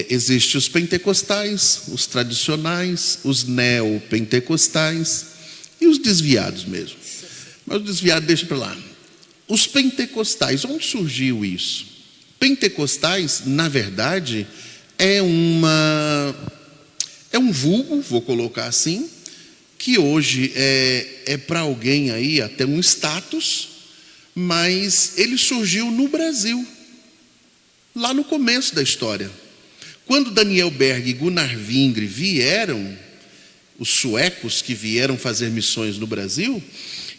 Existem os pentecostais, os tradicionais, os neopentecostais e os desviados mesmo. Mas os desviados deixa para lá. Os pentecostais, onde surgiu isso? Pentecostais, na verdade, é um vulgo, vou colocar assim, que hoje é para alguém aí até um status, mas ele surgiu no Brasil, lá no começo da história. Quando Daniel Berg e Gunnar Wingre vieram, os suecos que vieram fazer missões no Brasil,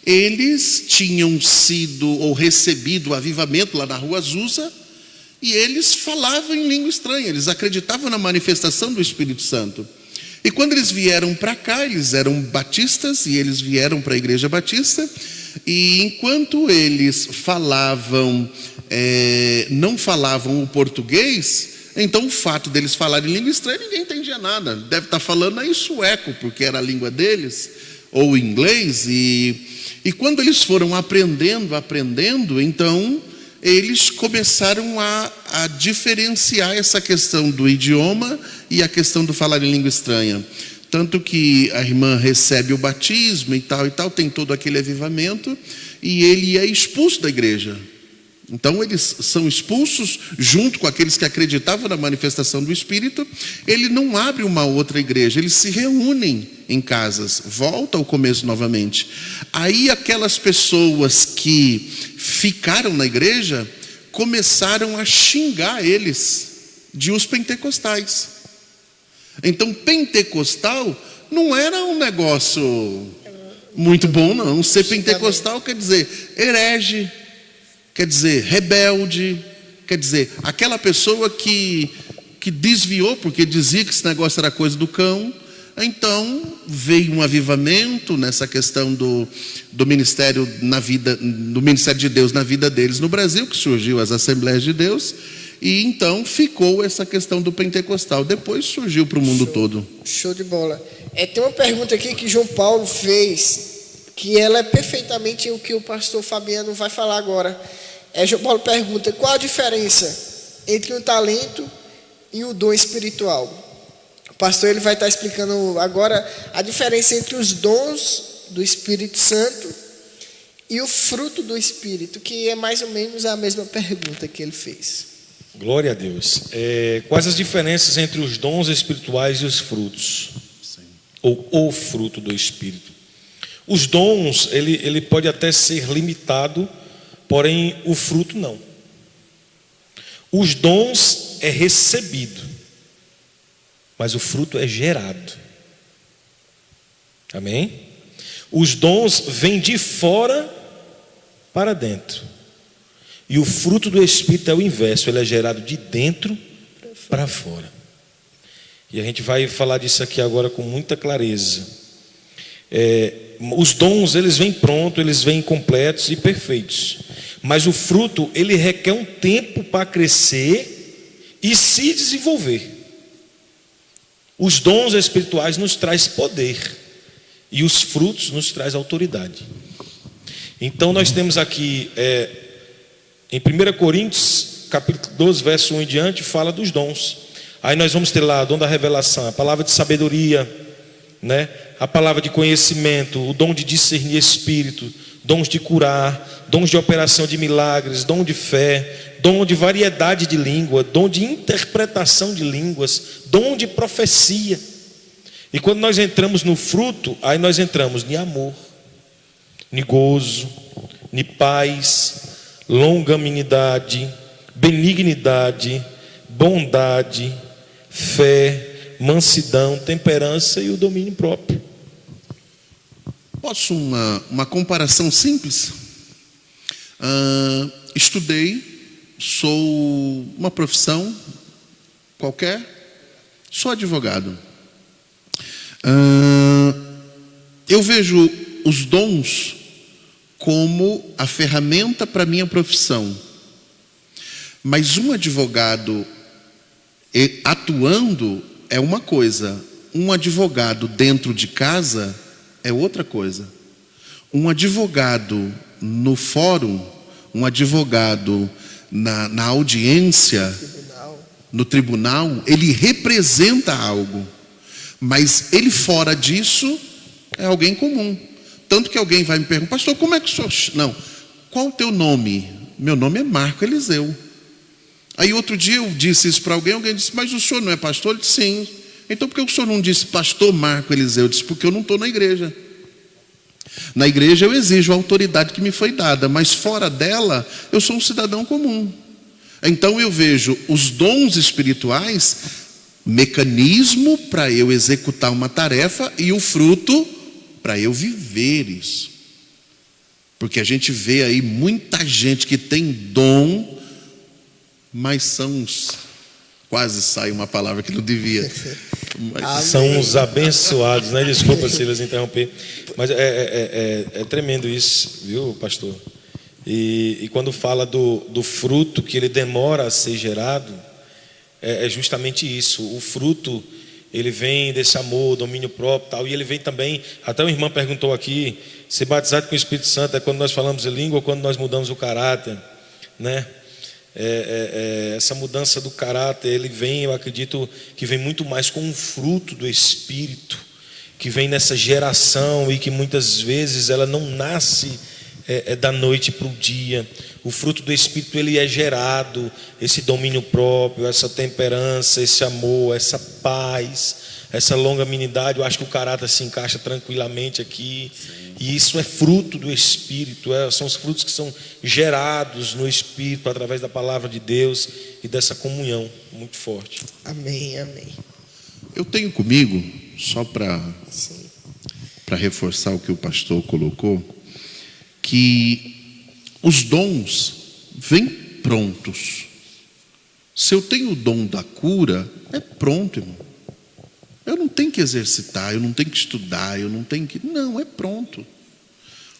eles tinham sido ou recebido o avivamento lá na Rua Azusa, e eles falavam em língua estranha, eles acreditavam na manifestação do Espírito Santo. E quando eles vieram para cá, eles eram batistas, e eles vieram para a Igreja Batista, e enquanto eles falavam, não falavam o português, então o fato deles falarem língua estranha, ninguém entendia nada. Deve estar falando aí sueco, porque era a língua deles, ou inglês, e quando eles foram aprendendo, então eles começaram a diferenciar essa questão do idioma e a questão do falar em língua estranha. Tanto que a irmã recebe o batismo e tal, tem todo aquele avivamento, e ele é expulso da igreja. Então eles são expulsos junto com aqueles que acreditavam na manifestação do Espírito. Ele não abre uma outra igreja, eles se reúnem em casas. Volta ao começo novamente. Aí aquelas pessoas que ficaram na igreja começaram a xingar eles de os pentecostais. Então pentecostal não era um negócio muito bom não. Ser pentecostal quer dizer herege, quer dizer rebelde, quer dizer aquela pessoa que desviou porque dizia que esse negócio era coisa do cão. Então veio um avivamento nessa questão do ministério do ministério de Deus na vida deles no Brasil, que surgiu as Assembleias de Deus, e então ficou essa questão do pentecostal. Depois surgiu para o mundo todo. Show de bola. Tem uma pergunta aqui que João Paulo fez, que ela é perfeitamente o que o pastor Fabiano vai falar agora. João Paulo pergunta: qual a diferença entre o talento e o dom espiritual? O pastor ele vai estar explicando agora a diferença entre os dons do Espírito Santo e o fruto do Espírito, que é mais ou menos a mesma pergunta que ele fez. Glória a Deus. Quais as diferenças entre os dons espirituais e os frutos? Sim. Ou o fruto do Espírito? Os dons, ele pode até ser limitado, porém o fruto não. Os dons é recebido, mas o fruto é gerado. Amém? Os dons vêm de fora para dentro. E o fruto do Espírito é o inverso, ele é gerado de dentro para fora. E a gente vai falar disso aqui agora com muita clareza. Os dons, eles vêm prontos, eles vêm completos e perfeitos. Mas o fruto, ele requer um tempo para crescer e se desenvolver. Os dons espirituais nos traz poder e os frutos nos traz autoridade. Então nós temos aqui em 1 Coríntios capítulo 12, verso 1 em diante, fala dos dons. Aí nós vamos ter lá o dom da revelação, a palavra de sabedoria, né? A palavra de conhecimento, o dom de discernir espírito, dons de curar, dons de operação de milagres, dom de fé, dom de variedade de língua, dom de interpretação de línguas, dom de profecia. E quando nós entramos no fruto, aí nós entramos em amor, em gozo, em paz, longanimidade, benignidade, bondade, fé, mansidão, temperança e o domínio próprio. Posso uma comparação simples? Estudei, sou uma profissão qualquer, sou advogado. Eu vejo os dons como a ferramenta para a minha profissão. Mas um advogado atuando é uma coisa, um advogado dentro de casa é outra coisa. Um advogado no fórum, um advogado na audiência, no tribunal, ele representa algo. Mas ele fora disso é alguém comum. Tanto que alguém vai me perguntar: pastor, como é que o senhor... Não, qual o teu nome? Meu nome é Marco Eliseu. Aí outro dia eu disse isso para alguém disse: mas o senhor não é pastor? Eu disse: sim. Então por que o senhor não disse pastor Marco Eliseu? Eu disse: porque eu não estou na igreja. Na igreja eu exijo a autoridade que me foi dada, mas fora dela eu sou um cidadão comum. Então eu vejo os dons espirituais, mecanismo para eu executar uma tarefa, e o fruto para eu viver isso. Porque a gente vê aí muita gente que tem dom, mas são uns... Quase sai uma palavra que não devia. Mas... são os abençoados, né? Desculpa, Silas, interromper. Mas é tremendo isso, viu, pastor? E quando fala do fruto, que ele demora a ser gerado, é justamente isso. O fruto, ele vem desse amor, domínio próprio, tal, e ele vem também... Até uma irmã perguntou aqui: ser batizado com o Espírito Santo é quando nós falamos em língua ou quando nós mudamos o caráter, né? Essa mudança do caráter, ele vem, eu acredito que vem muito mais com o fruto do Espírito, que vem nessa geração e que muitas vezes ela não nasce da noite para o dia. O fruto do Espírito, ele é gerado, esse domínio próprio, essa temperança, esse amor, essa paz, essa longanimidade. Eu acho que o caráter se encaixa tranquilamente aqui. Sim. E isso é fruto do Espírito, são os frutos que são gerados no Espírito através da palavra de Deus e dessa comunhão muito forte. Amém, amém. Eu tenho comigo, só para reforçar o que o pastor colocou, que os dons vêm prontos. Se eu tenho o dom da cura, é pronto, irmão. Eu não tenho que exercitar, eu não tenho que estudar, eu não tenho que... Não, é pronto.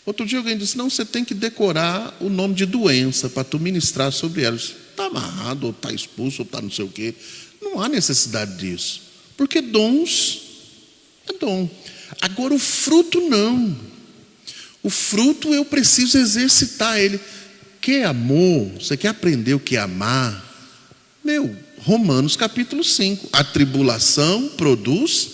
Outro dia alguém disse: não, você tem que decorar o nome de doença para tu ministrar sobre ela. Está amarrado, ou está expulso, ou está não sei o quê. Não há necessidade disso. Porque dons é dom. Agora o fruto não. O fruto eu preciso exercitar ele. Quer amor? Você quer aprender o que é amar? Romanos capítulo 5. A tribulação produz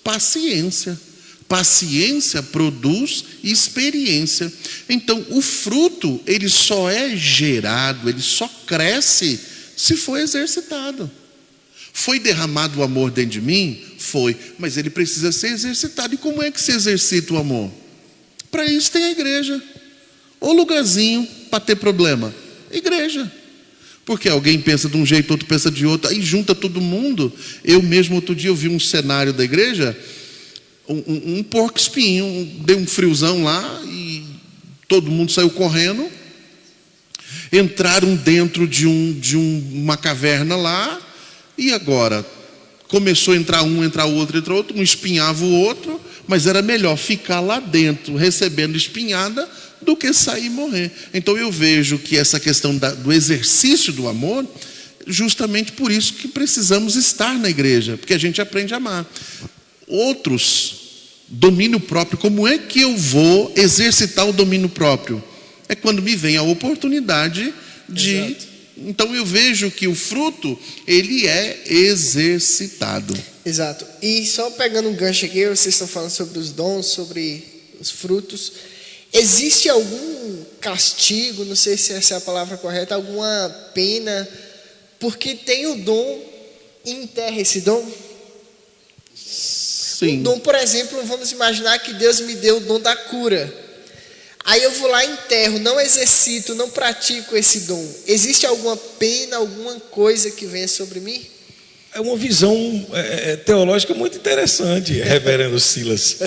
paciência. Paciência produz experiência. Então o fruto, ele só é gerado, ele só cresce se for exercitado. Foi derramado o amor dentro de mim? Foi. Mas ele precisa ser exercitado. E como é que se exercita o amor? Para isso tem a igreja. Ou lugarzinho para ter problema? Igreja. Porque alguém pensa de um jeito, outro pensa de outro, aí junta todo mundo. Eu mesmo, outro dia, eu vi um cenário da igreja, um porco espinho, deu um friozão lá, e todo mundo saiu correndo. entraram dentro de uma caverna lá, e agora começou a entrar outro, um espinhava o outro, mas era melhor ficar lá dentro recebendo espinhada do que sair e morrer. Então eu vejo que essa questão do exercício do amor, justamente por isso que precisamos estar na igreja, porque a gente aprende a amar. Outros, domínio próprio, como é que eu vou exercitar o domínio próprio? É quando me vem a oportunidade de... Exato. Então eu vejo que o fruto, ele é exercitado. Exato. E só pegando um gancho aqui, vocês estão falando sobre os dons, sobre os frutos. Existe algum castigo, não sei se essa é a palavra correta, alguma pena, porque tem o dom e enterra esse dom? Sim. Um dom, por exemplo, vamos imaginar que Deus me deu o dom da cura. Aí eu vou lá e enterro, não exercito, não pratico esse dom. Existe alguma pena, alguma coisa que venha sobre mim? É uma visão teológica muito interessante, reverendo Silas.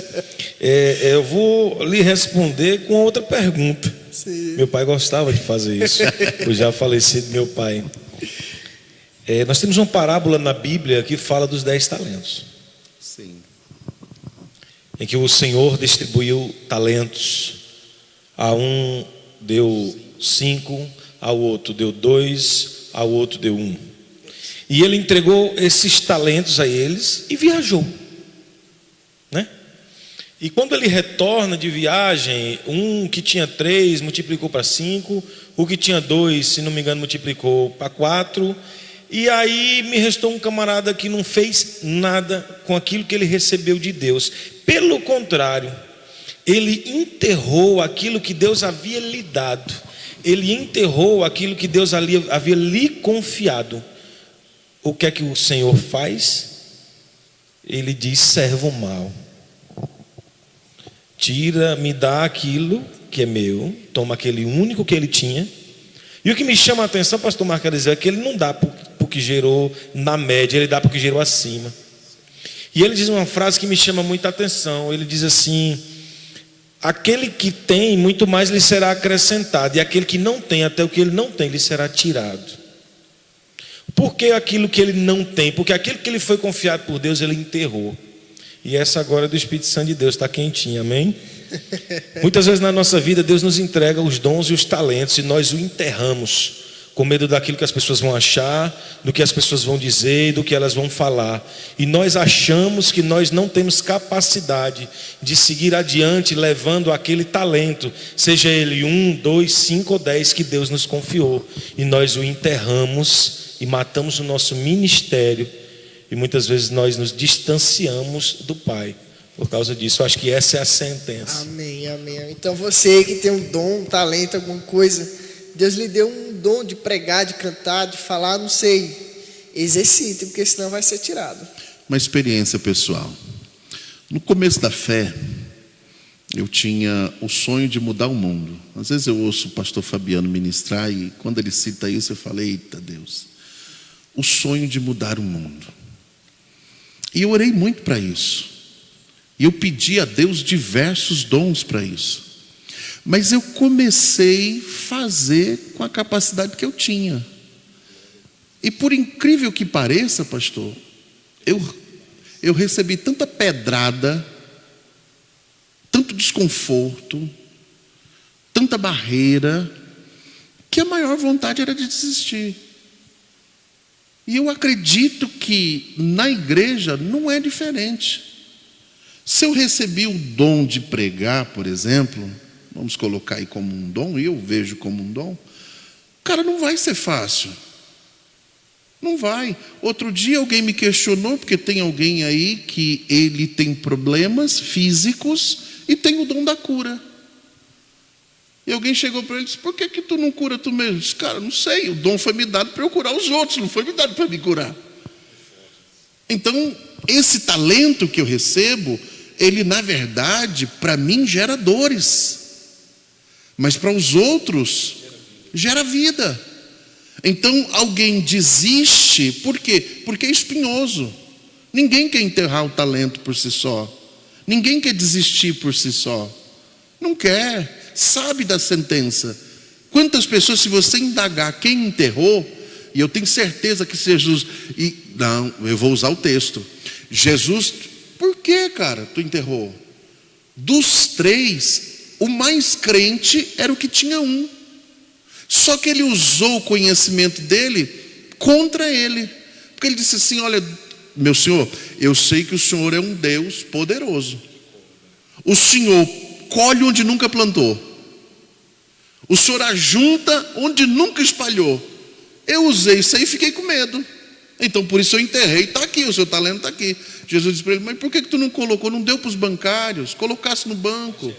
Eu vou lhe responder com outra pergunta. Sim. Meu pai gostava de fazer isso, o já falecido meu pai. Nós temos uma parábola na Bíblia que fala dos 10 talentos. Sim. Em que o Senhor distribuiu talentos. A um deu 5, ao outro deu 2, ao outro deu 1. E ele entregou esses talentos a eles e viajou, né? E quando ele retorna de viagem, um que tinha 3 multiplicou para 5, o que tinha 2, se não me engano, multiplicou para 4. E aí me restou um camarada que não fez nada com aquilo que ele recebeu de Deus. Pelo contrário, ele enterrou aquilo que Deus havia lhe dado. Ele enterrou aquilo que Deus havia lhe confiado. O que é que o Senhor faz? Ele diz: servo mau, tira, me dá aquilo que é meu, toma aquele único que ele tinha. E o que me chama a atenção, pastor Marco, é que ele não dá para o que gerou na média, ele dá para o que gerou acima. E ele diz uma frase que me chama muita atenção. Ele diz assim: aquele que tem, muito mais lhe será acrescentado, e aquele que não tem, até o que ele não tem, lhe será tirado. Por que aquilo que ele não tem? Porque aquilo que ele foi confiado por Deus, ele enterrou. E essa agora é do Espírito Santo de Deus, está quentinha, amém? Muitas vezes na nossa vida, Deus nos entrega os dons e os talentos, e nós o enterramos, com medo daquilo que as pessoas vão achar, do que as pessoas vão dizer, do que elas vão falar. E nós achamos que nós não temos capacidade de seguir adiante, levando aquele talento, seja ele 1, 2, 5 ou 10 que Deus nos confiou. E nós o enterramos e matamos o nosso ministério. E muitas vezes nós nos distanciamos do Pai por causa disso. Eu acho que essa é a sentença. Amém, amém. Então você que tem um dom, um talento, alguma coisa, Deus lhe deu um dom de pregar, de cantar, de falar, não sei. Exercite, porque senão vai ser tirado. Uma experiência pessoal. No começo da fé, eu tinha o sonho de mudar o mundo. Às vezes eu ouço o pastor Fabiano ministrar, e quando ele cita isso, eu falei: eita Deus, o sonho de mudar o mundo. E eu orei muito para isso. E eu pedi a Deus diversos dons para isso. Mas eu comecei a fazer com a capacidade que eu tinha. E por incrível que pareça, pastor, eu recebi tanta pedrada, tanto desconforto, tanta barreira, que a maior vontade era de desistir. E eu acredito que na igreja não é diferente. Se eu recebi o dom de pregar, por exemplo, vamos colocar aí como um dom, e eu vejo como um dom, cara, não vai ser fácil. Não vai. Outro dia alguém me questionou, porque tem alguém aí que ele tem problemas físicos e tem o dom da cura. E alguém chegou para ele e disse: por que tu não cura tu mesmo? Eu disse: cara, não sei, o dom foi me dado para eu curar os outros, não foi me dado para me curar. Então, esse talento que eu recebo, ele na verdade, para mim gera dores, mas para os outros gera vida. Então alguém desiste, por quê? Porque é espinhoso. Ninguém quer enterrar o talento por si só, ninguém quer desistir por si só, não quer, sabe da sentença. Quantas pessoas, se você indagar quem enterrou, e eu tenho certeza que Jesus, não, eu vou usar o texto, Jesus, por que, cara, tu enterrou? Dos 3, o mais crente era o que tinha um. Só que ele usou o conhecimento dele contra ele. Porque ele disse assim: olha, meu senhor, eu sei que o senhor é um Deus poderoso. O senhor colhe onde nunca plantou. O senhor ajunta onde nunca espalhou. Eu usei isso aí e fiquei com medo. Então por isso eu enterrei, está aqui, o seu talento está aqui. Jesus disse para ele: mas por que tu não colocou? Não deu para os bancários? Colocasse no banco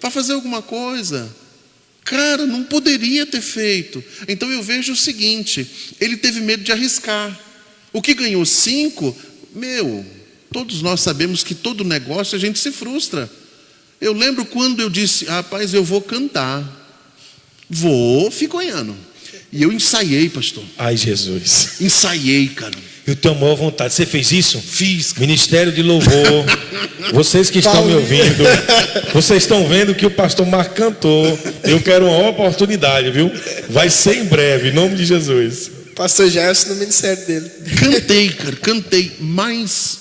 para fazer alguma coisa. Cara, não poderia ter feito. Então eu vejo o seguinte: ele teve medo de arriscar. O que ganhou 5, todos nós sabemos que todo negócio a gente se frustra. Eu lembro quando eu disse: rapaz, eu vou cantar, fico olhando. E eu ensaiei, pastor. Ai, Jesus. Ensaiei, cara. Eu tenho a maior vontade. Você fez isso? Fiz. Ministério de Louvor. Vocês que estão me ouvindo, vocês estão vendo que o pastor Marco cantou. Eu quero uma oportunidade, viu? Vai ser em breve, em nome de Jesus. Pastor Gerson no ministério dele. Cantei. Mas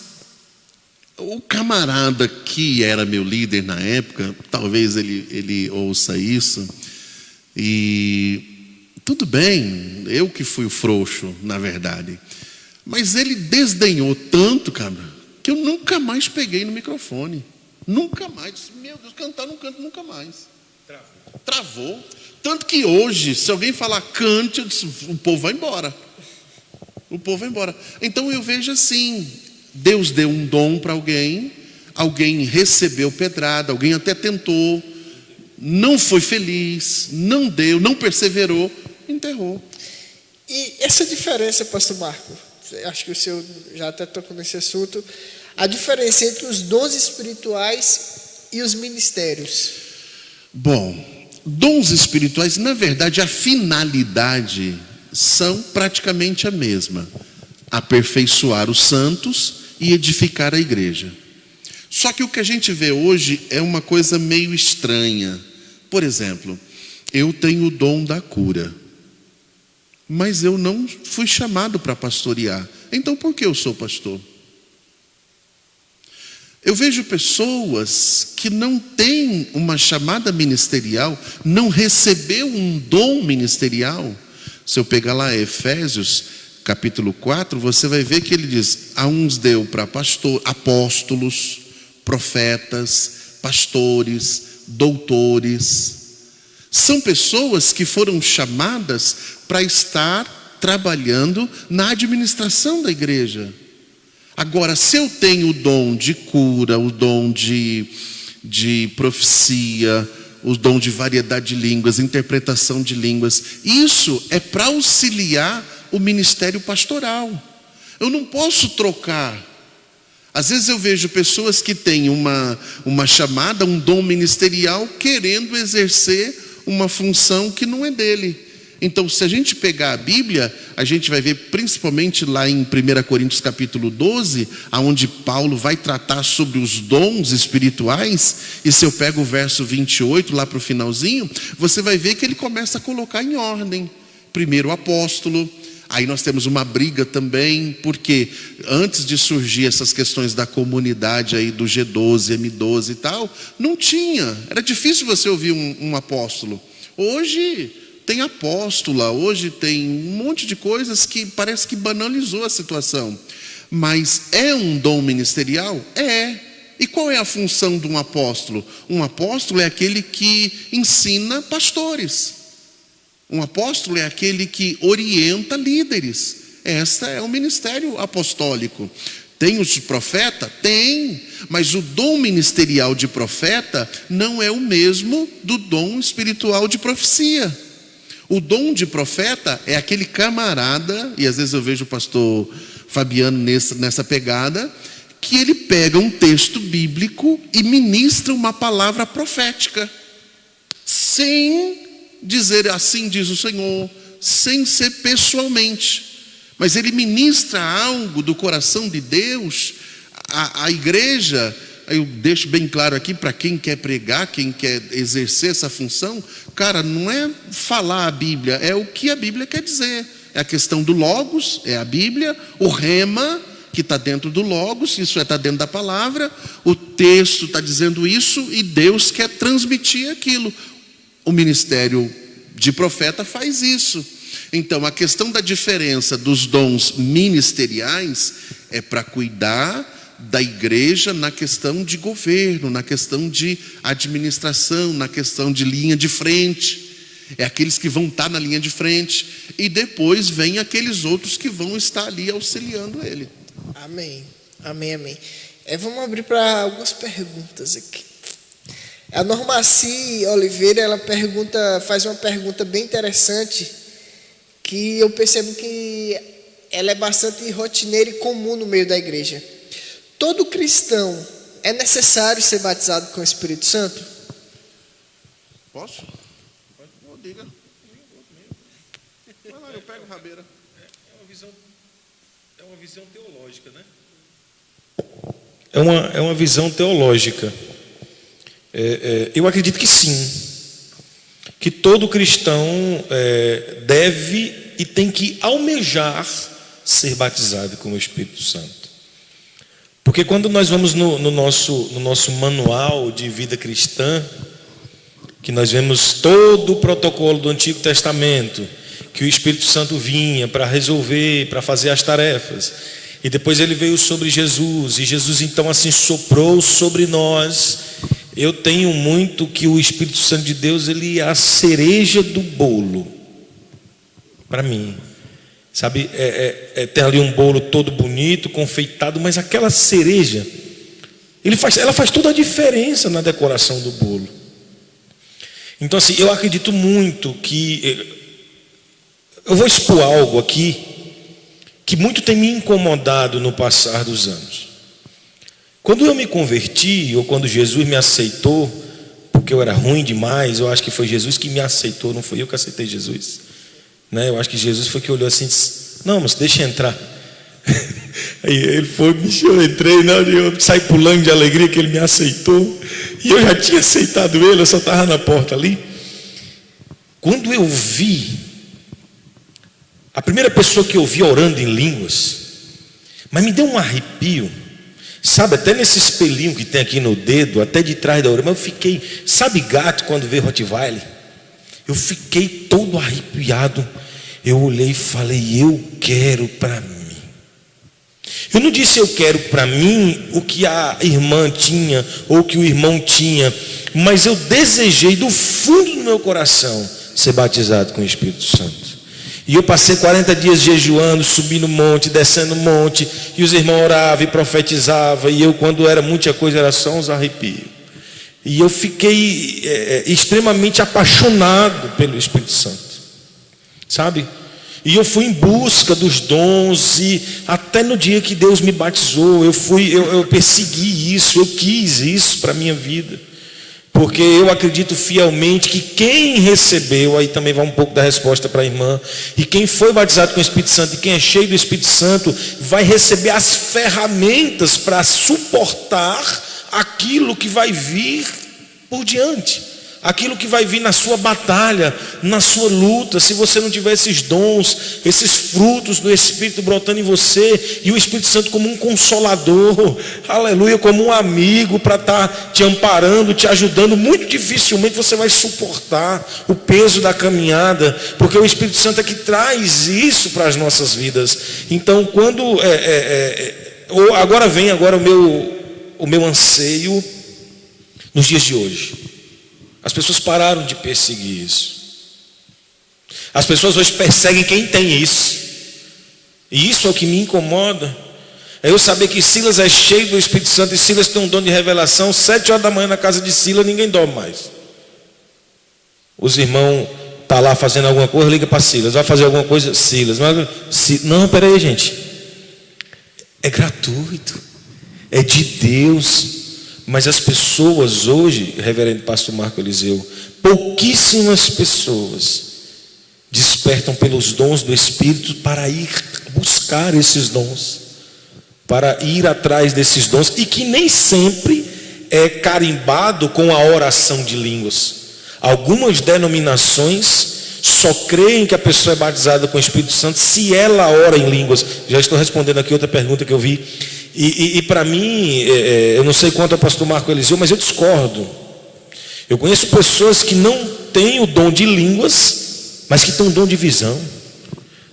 o camarada que era meu líder na época, talvez ele ouça isso, e tudo bem, eu que fui o frouxo, na verdade. Mas ele desdenhou tanto, cara, que eu nunca mais peguei no microfone. Nunca mais. Disse: meu Deus, cantar não canto nunca mais. Travou. Tanto que hoje, se alguém falar cante, eu disse, o povo vai embora. O povo vai embora. Então eu vejo assim: Deus deu um dom para alguém recebeu pedrada, alguém até tentou, não foi feliz, não deu, não perseverou, enterrou. E essa diferença, pastor Marco, acho que o senhor já até tocou nesse assunto, a diferença entre os dons espirituais e os ministérios. Bom, dons espirituais, na verdade, a finalidade são praticamente a mesma: aperfeiçoar os santos e edificar a igreja. Só que o que a gente vê hoje é uma coisa meio estranha. Por exemplo, eu tenho o dom da cura, mas eu não fui chamado para pastorear. Então por que eu sou pastor? Eu vejo pessoas que não têm uma chamada ministerial, não recebeu um dom ministerial. Se eu pegar lá Efésios capítulo 4, você vai ver que ele diz: a uns deu para apóstolos, profetas, pastores, doutores. São pessoas que foram chamadas para estar trabalhando na administração da igreja. Agora, se eu tenho o dom de cura, o dom de profecia, o dom de variedade de línguas, interpretação de línguas, isso é para auxiliar o ministério pastoral. Eu não posso trocar. Às vezes eu vejo pessoas que têm uma chamada, um dom ministerial, querendo exercer uma função que não é dele. Então, se a gente pegar a Bíblia, a gente vai ver principalmente lá em 1 Coríntios capítulo 12, onde Paulo vai tratar sobre os dons espirituais. E se eu pego o verso 28, lá para o finalzinho, você vai ver que ele começa a colocar em ordem. Primeiro o apóstolo. Aí nós temos uma briga também, porque antes de surgir essas questões da comunidade aí do G12, M12 e tal, não tinha. Era difícil você ouvir um apóstolo. Hoje tem apóstola, hoje tem um monte de coisas que parece que banalizou a situação. Mas é um dom ministerial? É. E qual é a função de um apóstolo? Um apóstolo é aquele que ensina pastores. Um apóstolo é aquele que orienta líderes. Este é o ministério apostólico. Tem os de profeta? Tem. Mas o dom ministerial de profeta não é o mesmo do dom espiritual de profecia. O dom de profeta é aquele camarada, e às vezes eu vejo o pastor Fabiano nessa pegada, que ele pega um texto bíblico e ministra uma palavra profética, sem dizer assim diz o Senhor, sem ser pessoalmente. Mas ele ministra algo do coração de Deus à igreja, eu deixo bem claro aqui para quem quer pregar, quem quer exercer essa função, cara, não é falar a Bíblia, é o que a Bíblia quer dizer. É a questão do Logos, é a Bíblia, o rema, que está dentro do Logos, isso está dentro da palavra, o texto está dizendo isso e Deus quer transmitir aquilo. O ministério de profeta faz isso. Então, a questão da diferença dos dons ministeriais é para cuidar da igreja na questão de governo, na questão de administração, na questão de linha de frente. É aqueles que vão estar na linha de frente. E depois vem aqueles outros que vão estar ali auxiliando ele. Amém, amém, amém. Vamos abrir para algumas perguntas aqui. A Normaci Oliveira, ela faz uma pergunta bem interessante, que eu percebo que ela é bastante rotineira e comum no meio da igreja. Todo cristão é necessário ser batizado com o Espírito Santo? Posso? Diga. Vai lá, eu pego rabeira. É uma visão teológica, né? É uma visão teológica. Eu acredito que sim. Que todo cristão deve e tem que almejar ser batizado com o Espírito Santo. Porque quando nós vamos no nosso manual de vida cristã, que nós vemos todo o protocolo do Antigo Testamento, que o Espírito Santo vinha para resolver, para fazer as tarefas, e depois ele veio sobre Jesus, e Jesus então assim soprou sobre nós. Eu tenho muito que o Espírito Santo de Deus, ele é a cereja do bolo, para mim, sabe, tem ali um bolo todo bonito, confeitado, mas aquela cereja, ela faz toda a diferença na decoração do bolo. Então assim, eu acredito muito que, eu vou expor algo aqui, que muito tem me incomodado no passar dos anos. Quando eu me converti, ou quando Jesus me aceitou, porque eu era ruim demais, eu acho que foi Jesus que me aceitou, não foi eu que aceitei Jesus, né? Eu acho que Jesus foi que olhou assim e disse, não, mas deixa eu entrar. Aí ele foi, bicho, eu entrei, eu saí pulando de alegria que ele me aceitou, e eu já tinha aceitado ele, eu só estava na porta ali. Quando eu vi, a primeira pessoa que eu vi orando em línguas, mas me deu um arrepio, sabe, até nesse espelhinho que tem aqui no dedo, até de trás da orelha, mas eu fiquei, sabe gato quando vê Rottweiler? Eu fiquei todo arrepiado. Eu olhei e falei, eu quero para mim. Eu não disse eu quero para mim o que a irmã tinha ou o que o irmão tinha, mas eu desejei do fundo do meu coração ser batizado com o Espírito Santo. E eu passei 40 dias jejuando, subindo o monte, descendo o monte, e os irmãos oravam e profetizavam, e eu, quando era muita coisa, era só uns arrepios. E eu fiquei extremamente apaixonado pelo Espírito Santo, sabe? E eu fui em busca dos dons, e até no dia que Deus me batizou, eu persegui isso, eu quis isso para a minha vida. Porque eu acredito fielmente que quem recebeu, aí também vai um pouco da resposta para a irmã, e quem foi batizado com o Espírito Santo, e quem é cheio do Espírito Santo, vai receber as ferramentas para suportar aquilo que vai vir por diante. Aquilo que vai vir na sua batalha, na sua luta. Se você não tiver esses dons, esses frutos do Espírito brotando em você, e o Espírito Santo como um consolador, aleluia, como um amigo para estar te amparando, te ajudando, muito dificilmente você vai suportar o peso da caminhada, porque o Espírito Santo é que traz isso para as nossas vidas. Então, quando agora vem o meu anseio nos dias de hoje. As pessoas pararam de perseguir isso. As pessoas hoje perseguem quem tem isso. E isso é o que me incomoda. É eu saber que Silas é cheio do Espírito Santo, e Silas tem um dom de revelação. 7 horas da manhã na casa de Silas, ninguém dorme mais. Os irmãos estão lá fazendo alguma coisa, liga para Silas. Vai fazer alguma coisa, Silas. Não, peraí, gente. É gratuito. É de Deus. Mas as pessoas hoje, reverendo pastor Marco Eliseu, pouquíssimas pessoas despertam pelos dons do Espírito para ir buscar esses dons, para ir atrás desses dons, e que nem sempre é carimbado com a oração de línguas. Algumas denominações só creem que a pessoa é batizada com o Espírito Santo se ela ora em línguas. Já estou respondendo aqui outra pergunta que eu vi. E para mim, eu não sei quanto ao pastor Marco Eliseu, mas eu discordo. Eu conheço pessoas que não têm o dom de línguas, mas que têm um dom de visão.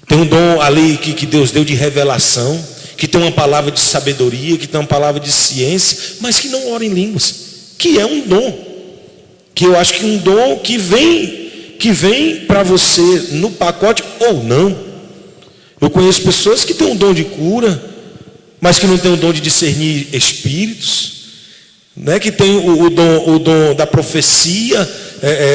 Tem um dom ali que Deus deu de revelação, que tem uma palavra de sabedoria, que tem uma palavra de ciência, mas que não ora em línguas, que é um dom. Que eu acho que um dom que vem para você no pacote ou não. Eu conheço pessoas que têm um dom de cura, mas que não têm o dom de discernir espíritos, né? Que tem o dom da profecia,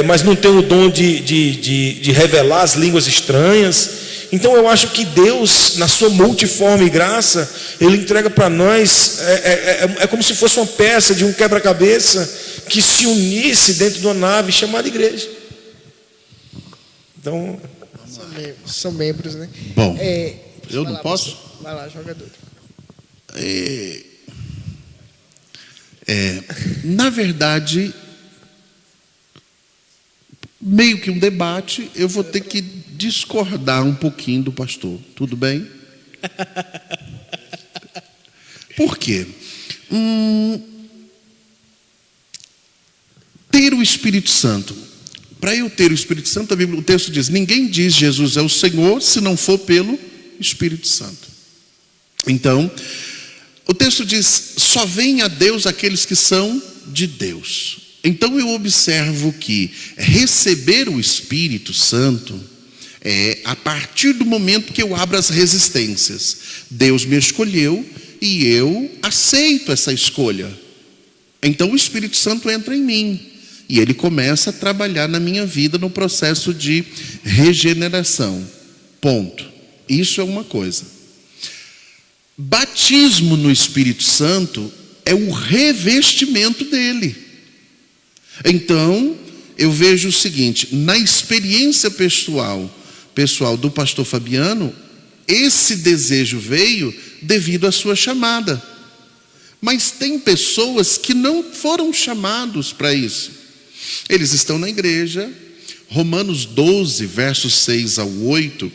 mas não tem o dom de revelar as línguas estranhas. Então eu acho que Deus, na sua multiforme graça, Ele entrega para nós, é como se fosse uma peça de um quebra-cabeça que se unisse dentro de uma nave chamada igreja. Então, são membros, né? Bom, eu não posso? Vai lá, jogador. Na verdade, meio que um debate, eu vou ter que discordar um pouquinho do pastor. Tudo bem? Por quê? Ter o Espírito Santo. Para eu ter o Espírito Santo, o texto diz: ninguém diz Jesus é o Senhor se não for pelo Espírito Santo. Então, o texto diz: só vem a Deus aqueles que são de Deus. Então eu observo que receber o Espírito Santo é a partir do momento que eu abro as resistências. Deus me escolheu e eu aceito essa escolha. Então o Espírito Santo entra em mim e ele começa a trabalhar na minha vida no processo de regeneração. Ponto. Isso é uma coisa. Batismo no Espírito Santo é o revestimento dele. Então, eu vejo o seguinte: na experiência pessoal do pastor Fabiano, esse desejo veio devido à sua chamada. Mas tem pessoas que não foram chamados para isso. Eles estão na igreja. Romanos 12, versos 6 ao 8,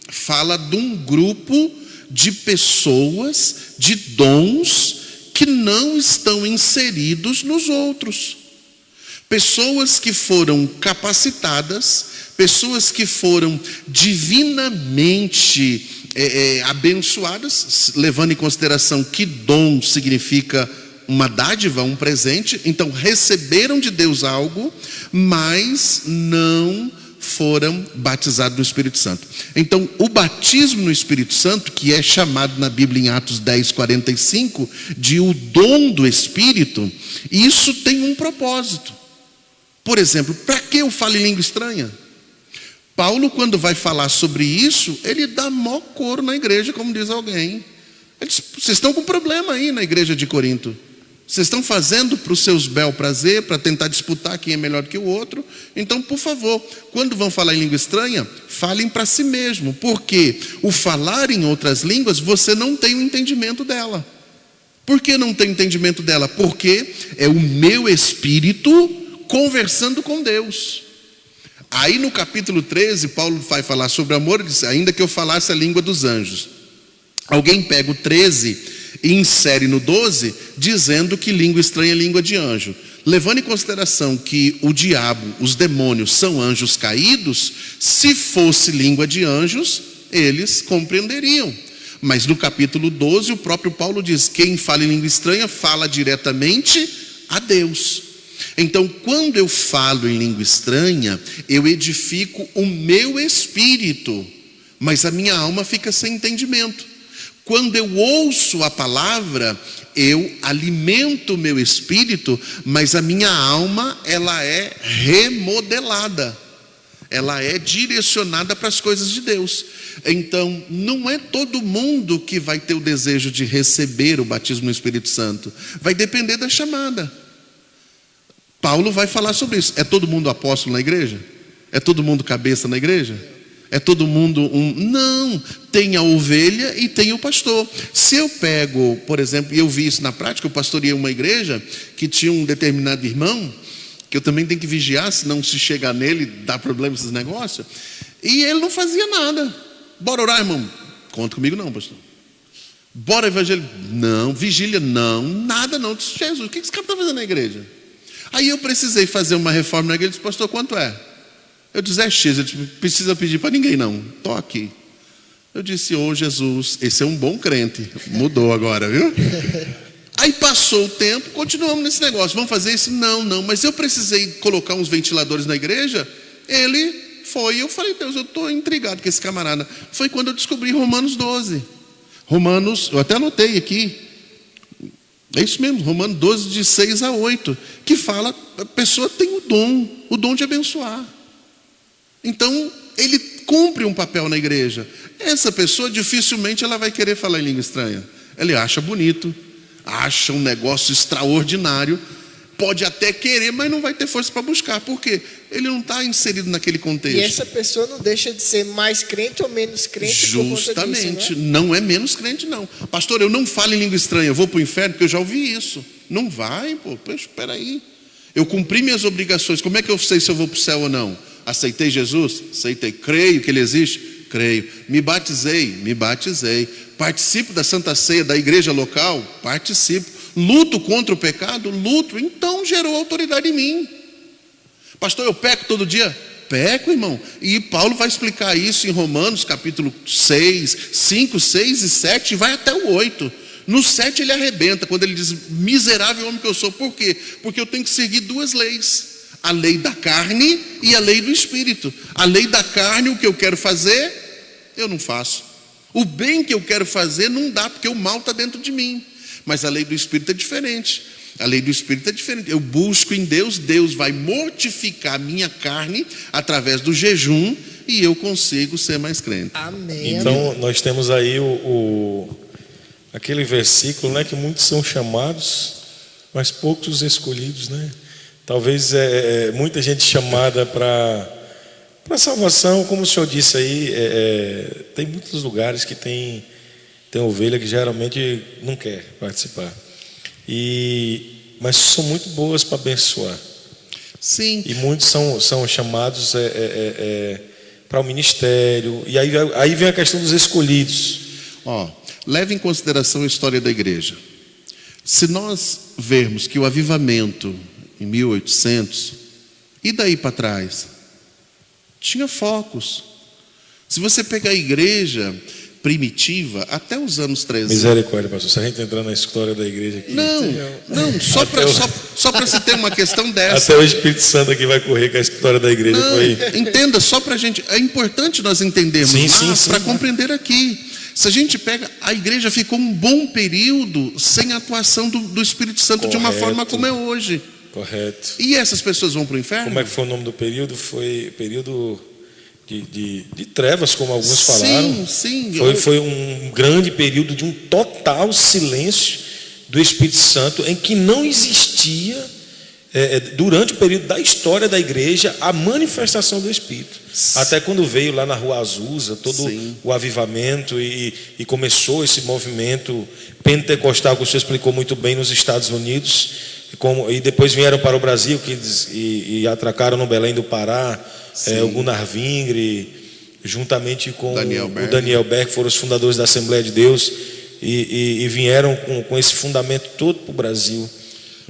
fala de um grupo de pessoas, de dons, que não estão inseridos nos outros. Pessoas que foram capacitadas, pessoas que foram divinamente abençoadas, levando em consideração que dom significa uma dádiva, um presente. Então receberam de Deus algo, mas não foram batizados no Espírito Santo. Então o batismo no Espírito Santo, que é chamado na Bíblia em Atos 10, 45, de o dom do Espírito, isso tem um propósito. Por exemplo, para que eu falo em língua estranha? Paulo, quando vai falar sobre isso, ele dá mó coro na igreja, como diz alguém. Ele diz: vocês estão com problema aí na igreja de Corinto. Vocês estão fazendo para os seus bel prazer, para tentar disputar quem é melhor que o outro. Então, por favor, quando vão falar em língua estranha, falem para si mesmo. Porque o falar em outras línguas, você não tem o entendimento dela. Por que não tem entendimento dela? Porque é o meu espírito conversando com Deus. Aí no capítulo 13, Paulo vai falar sobre amor e diz: ainda que eu falasse a língua dos anjos. Alguém pega o 13 e insere no 12, dizendo que língua estranha é língua de anjo. Levando em consideração que o diabo, os demônios, são anjos caídos, se fosse língua de anjos, eles compreenderiam. Mas no capítulo 12, o próprio Paulo diz: quem fala em língua estranha fala diretamente a Deus. Então, quando eu falo em língua estranha, eu edifico o meu espírito, mas a minha alma fica sem entendimento. Quando eu ouço a palavra, eu alimento o meu espírito, mas a minha alma, ela é remodelada. Ela é direcionada para as coisas de Deus. Então, não é todo mundo que vai ter o desejo de receber o batismo no Espírito Santo. Vai depender da chamada. Paulo vai falar sobre isso. É todo mundo apóstolo na igreja? É todo mundo cabeça na igreja? É todo mundo um... Não, tem a ovelha e tem o pastor. Se eu pego, por exemplo, e eu vi isso na prática, eu pastoreei uma igreja que tinha um determinado irmão, que eu também tenho que vigiar, senão se chegar nele, dá problema esses negócios, e ele não fazia nada. Bora orar, irmão? Conta comigo não, pastor. Bora evangelho? Não. Vigília? Não. Nada não. Eu disse, Jesus, o que esse cara está fazendo na igreja? Aí eu precisei fazer uma reforma na igreja. Ele disse, pastor, quanto é? Eu disse, é X. Ele disse, não precisa pedir para ninguém não. Estou aqui. Eu disse, ô Jesus, esse é um bom crente. Mudou agora, viu? Aí passou o tempo, continuamos nesse negócio. Vamos fazer isso? Não. Mas eu precisei colocar uns ventiladores na igreja. Ele foi. Eu falei, Deus, eu estou intrigado com esse camarada. Foi quando eu descobri Romanos 12. Romanos, eu até anotei aqui. É isso mesmo, Romanos 12, de 6 a 8. Que fala, a pessoa tem o dom de abençoar. Então, ele cumpre um papel na igreja. Essa pessoa, dificilmente, ela vai querer falar em língua estranha. Ele acha bonito, acha um negócio extraordinário, pode até querer, mas não vai ter força para buscar. Por quê? Ele não está inserido naquele contexto. E essa pessoa não deixa de ser mais crente ou menos crente. Justamente, por conta disso, não é menos crente não. Pastor, eu não falo em língua estranha, eu vou para o inferno, porque eu já ouvi isso. Não vai, pô, espera aí. Eu cumpri minhas obrigações, como é que eu sei se eu vou para o céu ou não? Aceitei Jesus? Aceitei. Creio que Ele existe? Creio. Me batizei? Me batizei. Participo da Santa Ceia da igreja local? Participo. Luto contra o pecado? Luto. Então gerou autoridade em mim. Pastor, eu peco todo dia? Peco, irmão. E Paulo vai explicar isso em Romanos capítulo 6, 5, 6 e 7, e vai até o 8. No 7 ele arrebenta, quando ele diz, miserável homem que eu sou. Por quê? Porque eu tenho que seguir duas leis. A lei da carne e a lei do espírito. A lei da carne, o que eu quero fazer, eu não faço. O bem que eu quero fazer não dá, porque o mal está dentro de mim. Mas a lei do espírito é diferente. A lei do espírito é diferente. Eu busco em Deus, Deus vai mortificar a minha carne através do jejum e eu consigo ser mais crente. Amém. Então, nós temos aí aquele versículo, né, que muitos são chamados, mas poucos os escolhidos, né? Talvez muita gente chamada para salvação, como o senhor disse aí, tem muitos lugares que tem ovelha que geralmente não quer participar. Mas são muito boas para abençoar. Sim. E muitos são chamados para o ministério. E aí vem a questão dos escolhidos. Leve em consideração a história da igreja. Se nós vermos que o avivamento em 1800 e daí para trás tinha focos. Se você pegar a igreja primitiva, até os anos 300. Misericórdia, pastor. Se a gente entrar na história da igreja aqui. Não, só para você ter uma questão dessa. Até o Espírito Santo aqui vai correr com a história da igreja. Entenda, só para a gente. É importante nós entendermos para compreender aqui. Se a gente pega, a igreja ficou um bom período sem a atuação do Espírito Santo. Correto. De uma forma como é hoje. Correto. E essas pessoas vão para o inferno? Como é que foi o nome do período? Foi período de trevas, como alguns falaram. Sim. Foi um grande período de um total silêncio do Espírito Santo, em que não existia, durante o período da história da igreja, a manifestação do Espírito. Até quando veio lá na Rua Azusa, todo o avivamento e começou esse movimento pentecostal, que o senhor explicou muito bem, nos Estados Unidos. E depois vieram para o Brasil e atracaram no Belém do Pará, o Gunnar Vingre, juntamente com o Daniel Berg, foram os fundadores da Assembleia de Deus, e vieram com esse fundamento todo para o Brasil.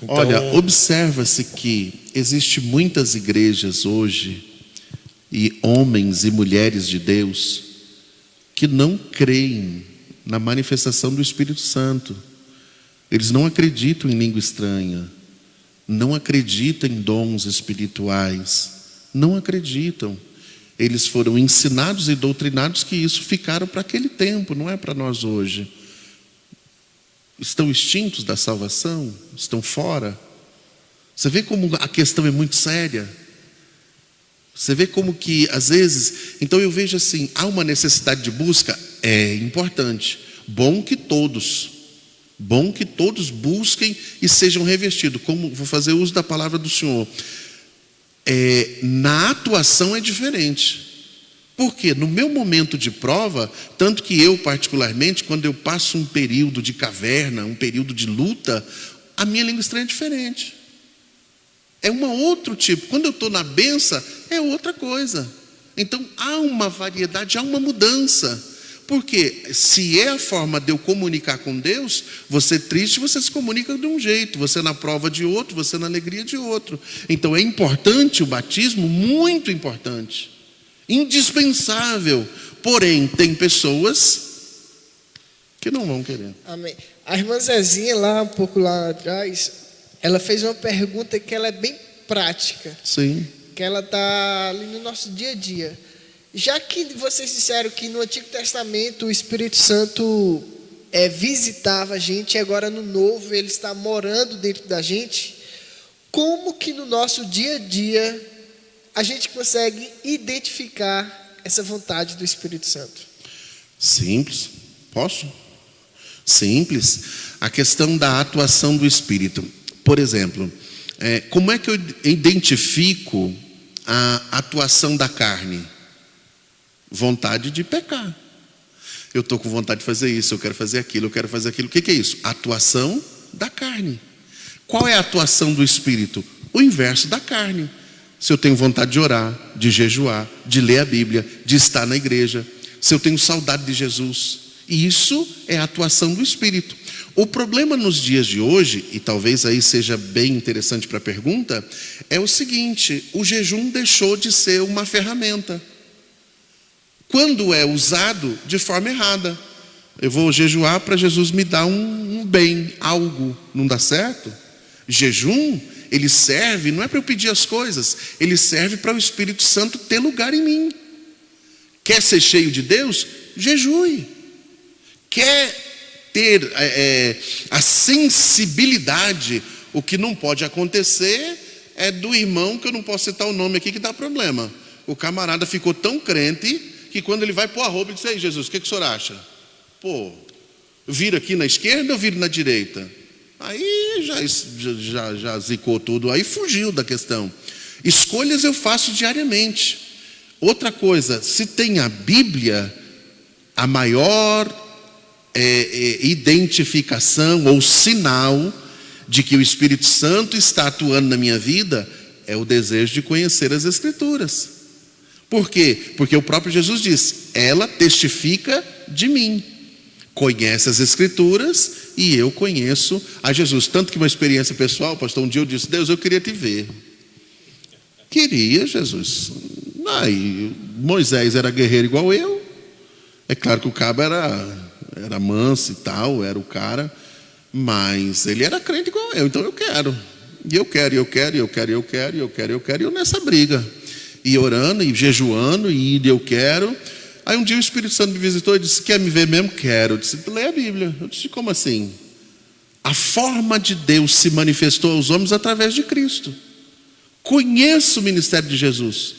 Então, olha, observa-se que existem muitas igrejas hoje, e homens e mulheres de Deus, que não creem na manifestação do Espírito Santo. Eles não acreditam em língua estranha, não acreditam em dons espirituais, não acreditam. Eles foram ensinados e doutrinados que isso ficaram para aquele tempo, não é para nós hoje. Estão extintos da salvação, estão fora. Você vê como a questão é muito séria. Você vê como que, às vezes, então eu vejo assim, há uma necessidade de busca, é importante, bom que todos busquem e sejam revestidos. Como vou fazer uso da palavra do Senhor. Na atuação é diferente. Porque no meu momento de prova, tanto que eu particularmente, quando eu passo um período de caverna, um período de luta, a minha língua estranha é diferente. É um outro tipo. Quando eu estou na benção, é outra coisa. Então há uma variedade, há uma mudança. Porque se é a forma de eu comunicar com Deus, você triste, você se comunica de um jeito, você na prova de outro, você na alegria de outro. Então é importante o batismo, muito importante, indispensável. Porém, tem pessoas que não vão querer. Amém. A irmã Zezinha, lá um pouco lá atrás, ela fez uma pergunta que ela é bem prática. Sim. Que ela está ali no nosso dia a dia. Já que vocês disseram que no Antigo Testamento o Espírito Santo visitava a gente, e agora no Novo ele está morando dentro da gente, como que no nosso dia a dia a gente consegue identificar essa vontade do Espírito Santo? Simples. Posso? Simples. A questão da atuação do Espírito. Por exemplo, como é que eu identifico a atuação da carne? Vontade de pecar. Eu estou com vontade de fazer isso, eu quero fazer aquilo, eu quero fazer aquilo. O que é isso? Atuação da carne. Qual é a atuação do Espírito? O inverso da carne. Se eu tenho vontade de orar, de jejuar, de ler a Bíblia, de estar na igreja, se eu tenho saudade de Jesus, isso é a atuação do Espírito. O problema nos dias de hoje, e talvez aí seja bem interessante para a pergunta, é o seguinte: o jejum deixou de ser uma ferramenta. Quando é usado de forma errada. Eu vou jejuar para Jesus me dar um bem, algo. Não dá certo? Jejum, ele serve, não é para eu pedir as coisas, ele serve para o Espírito Santo ter lugar em mim. Quer ser cheio de Deus? Jejue. Quer ter a sensibilidade? O que não pode acontecer é do irmão, que eu não posso citar o nome aqui, que dá problema. O camarada ficou tão crente que quando ele vai pôr a roupa, ele diz: "Ei, Jesus, o que o senhor acha? Pô, vira aqui na esquerda ou vira na direita?" Aí já zicou tudo, aí fugiu da questão. Escolhas eu faço diariamente. Outra coisa, se tem a Bíblia, a maior identificação ou sinal de que o Espírito Santo está atuando na minha vida é o desejo de conhecer as Escrituras. Por quê? Porque o próprio Jesus disse: ela testifica de mim, conhece as Escrituras e eu conheço a Jesus. Tanto que uma experiência pessoal, pastor, um dia eu disse: "Deus, eu queria te ver." Queria, Jesus. Aí Moisés era guerreiro igual eu. É claro que o cabo era manso e tal, era o cara, mas ele era crente igual eu, então eu quero. E eu quero, e eu quero, e eu quero, e eu quero, e eu quero, e eu quero, e eu nessa briga. E orando, e jejuando, e eu quero. Aí um dia o Espírito Santo me visitou e disse: "Quer me ver mesmo?" "Quero." Eu disse: "Lê a Bíblia." Eu disse: "Como assim?" A forma de Deus se manifestou aos homens através de Cristo. Conheça o ministério de Jesus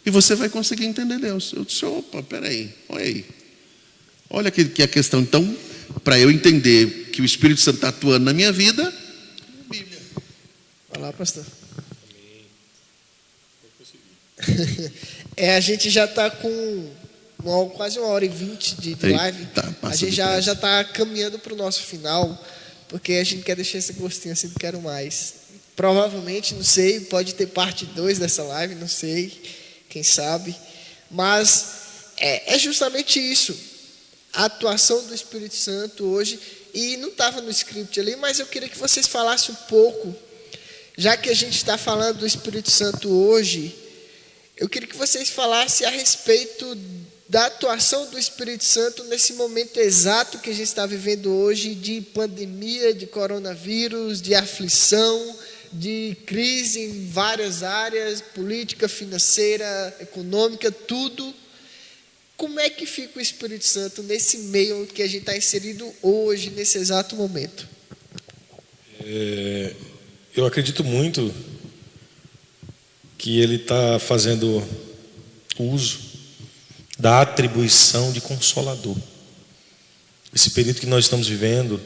e você vai conseguir entender Deus. Eu disse: "Opa, peraí, olha aí. Olha que a questão." Então, para eu entender que o Espírito Santo está atuando na minha vida, Bíblia. Vai lá, pastor. A gente já está com quase 1h20 de live. A gente já está caminhando para o nosso final, porque a gente quer deixar esse gostinho assim, não quero mais. Provavelmente, não sei, pode ter parte 2 dessa live, não sei, quem sabe. Mas é justamente isso, a atuação do Espírito Santo hoje. E não estava no script ali, mas eu queria que vocês falassem um pouco, já que a gente está falando do Espírito Santo hoje, eu queria que vocês falassem a respeito da atuação do Espírito Santo nesse momento exato que a gente está vivendo hoje, de pandemia, de coronavírus, de aflição, de crise em várias áreas, política, financeira, econômica, tudo. Como é que fica o Espírito Santo nesse meio que a gente está inserido hoje, nesse exato momento? Eu acredito muito que ele está fazendo uso da atribuição de consolador. Esse período que nós estamos vivendo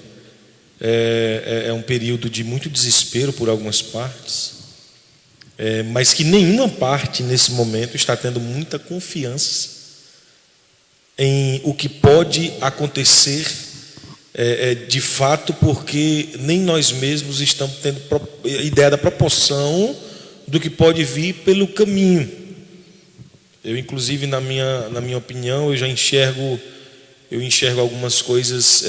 é um período de muito desespero por algumas partes, mas que nenhuma parte nesse momento está tendo muita confiança em o que pode acontecer de fato, porque nem nós mesmos estamos tendo ideia da proporção do que pode vir pelo caminho. Eu, inclusive, na minha opinião, eu enxergo algumas coisas.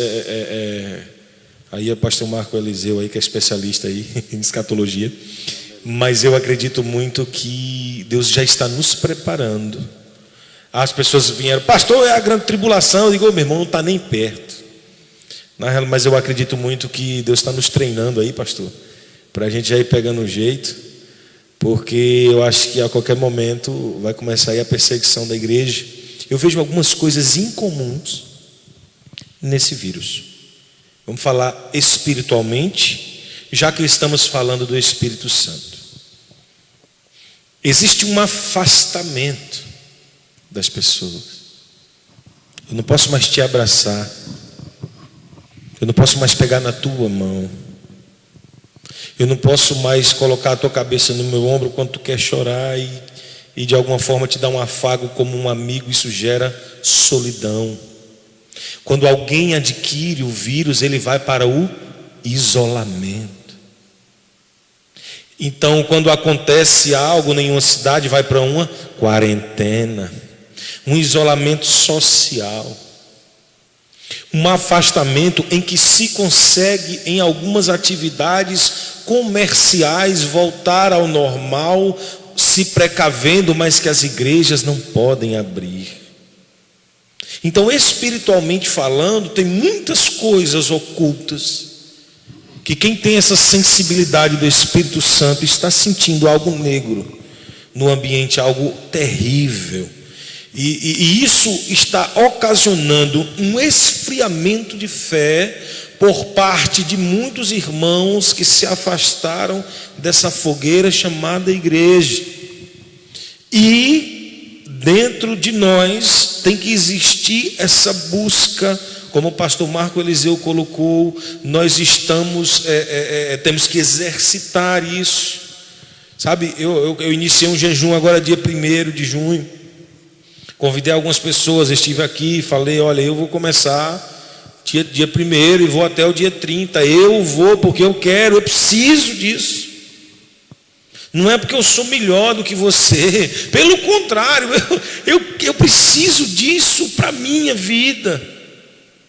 Aí é o pastor Marco Eliseu, aí, que é especialista aí, em escatologia. Mas eu acredito muito que Deus já está nos preparando. As pessoas vieram, pastor, é a grande tribulação. Eu digo, meu irmão, não está nem perto. Mas eu acredito muito que Deus está nos treinando aí, pastor, para a gente já ir pegando um jeito, porque eu acho que a qualquer momento vai começar aí a perseguição da igreja. Eu vejo algumas coisas incomuns nesse vírus. Vamos falar espiritualmente, já que estamos falando do Espírito Santo. Existe um afastamento das pessoas. Eu não posso mais te abraçar. Eu não posso mais pegar na tua mão. Eu não posso mais colocar a tua cabeça no meu ombro quando tu quer chorar e de alguma forma te dar um afago como um amigo. Isso gera solidão. Quando alguém adquire o vírus, ele vai para o isolamento. Então, quando acontece algo em uma cidade, vai para uma quarentena, um isolamento social, um afastamento em que se consegue, em algumas atividades comerciais, voltar ao normal, se precavendo, mas que as igrejas não podem abrir. Então, espiritualmente falando, tem muitas coisas ocultas, que quem tem essa sensibilidade do Espírito Santo está sentindo algo negro no ambiente, algo terrível. E isso está ocasionando um esfriamento de fé por parte de muitos irmãos que se afastaram dessa fogueira chamada igreja. E dentro de nós tem que existir essa busca, como o pastor Marco Eliseu colocou, nós temos que exercitar isso. Sabe, eu iniciei um jejum agora dia 1º de junho. Convidei algumas pessoas, estive aqui, falei, olha, eu vou começar dia 1º e vou até o dia 30. Eu vou porque eu quero, eu preciso disso. Não é porque eu sou melhor do que você. Pelo contrário, eu preciso disso para a minha vida.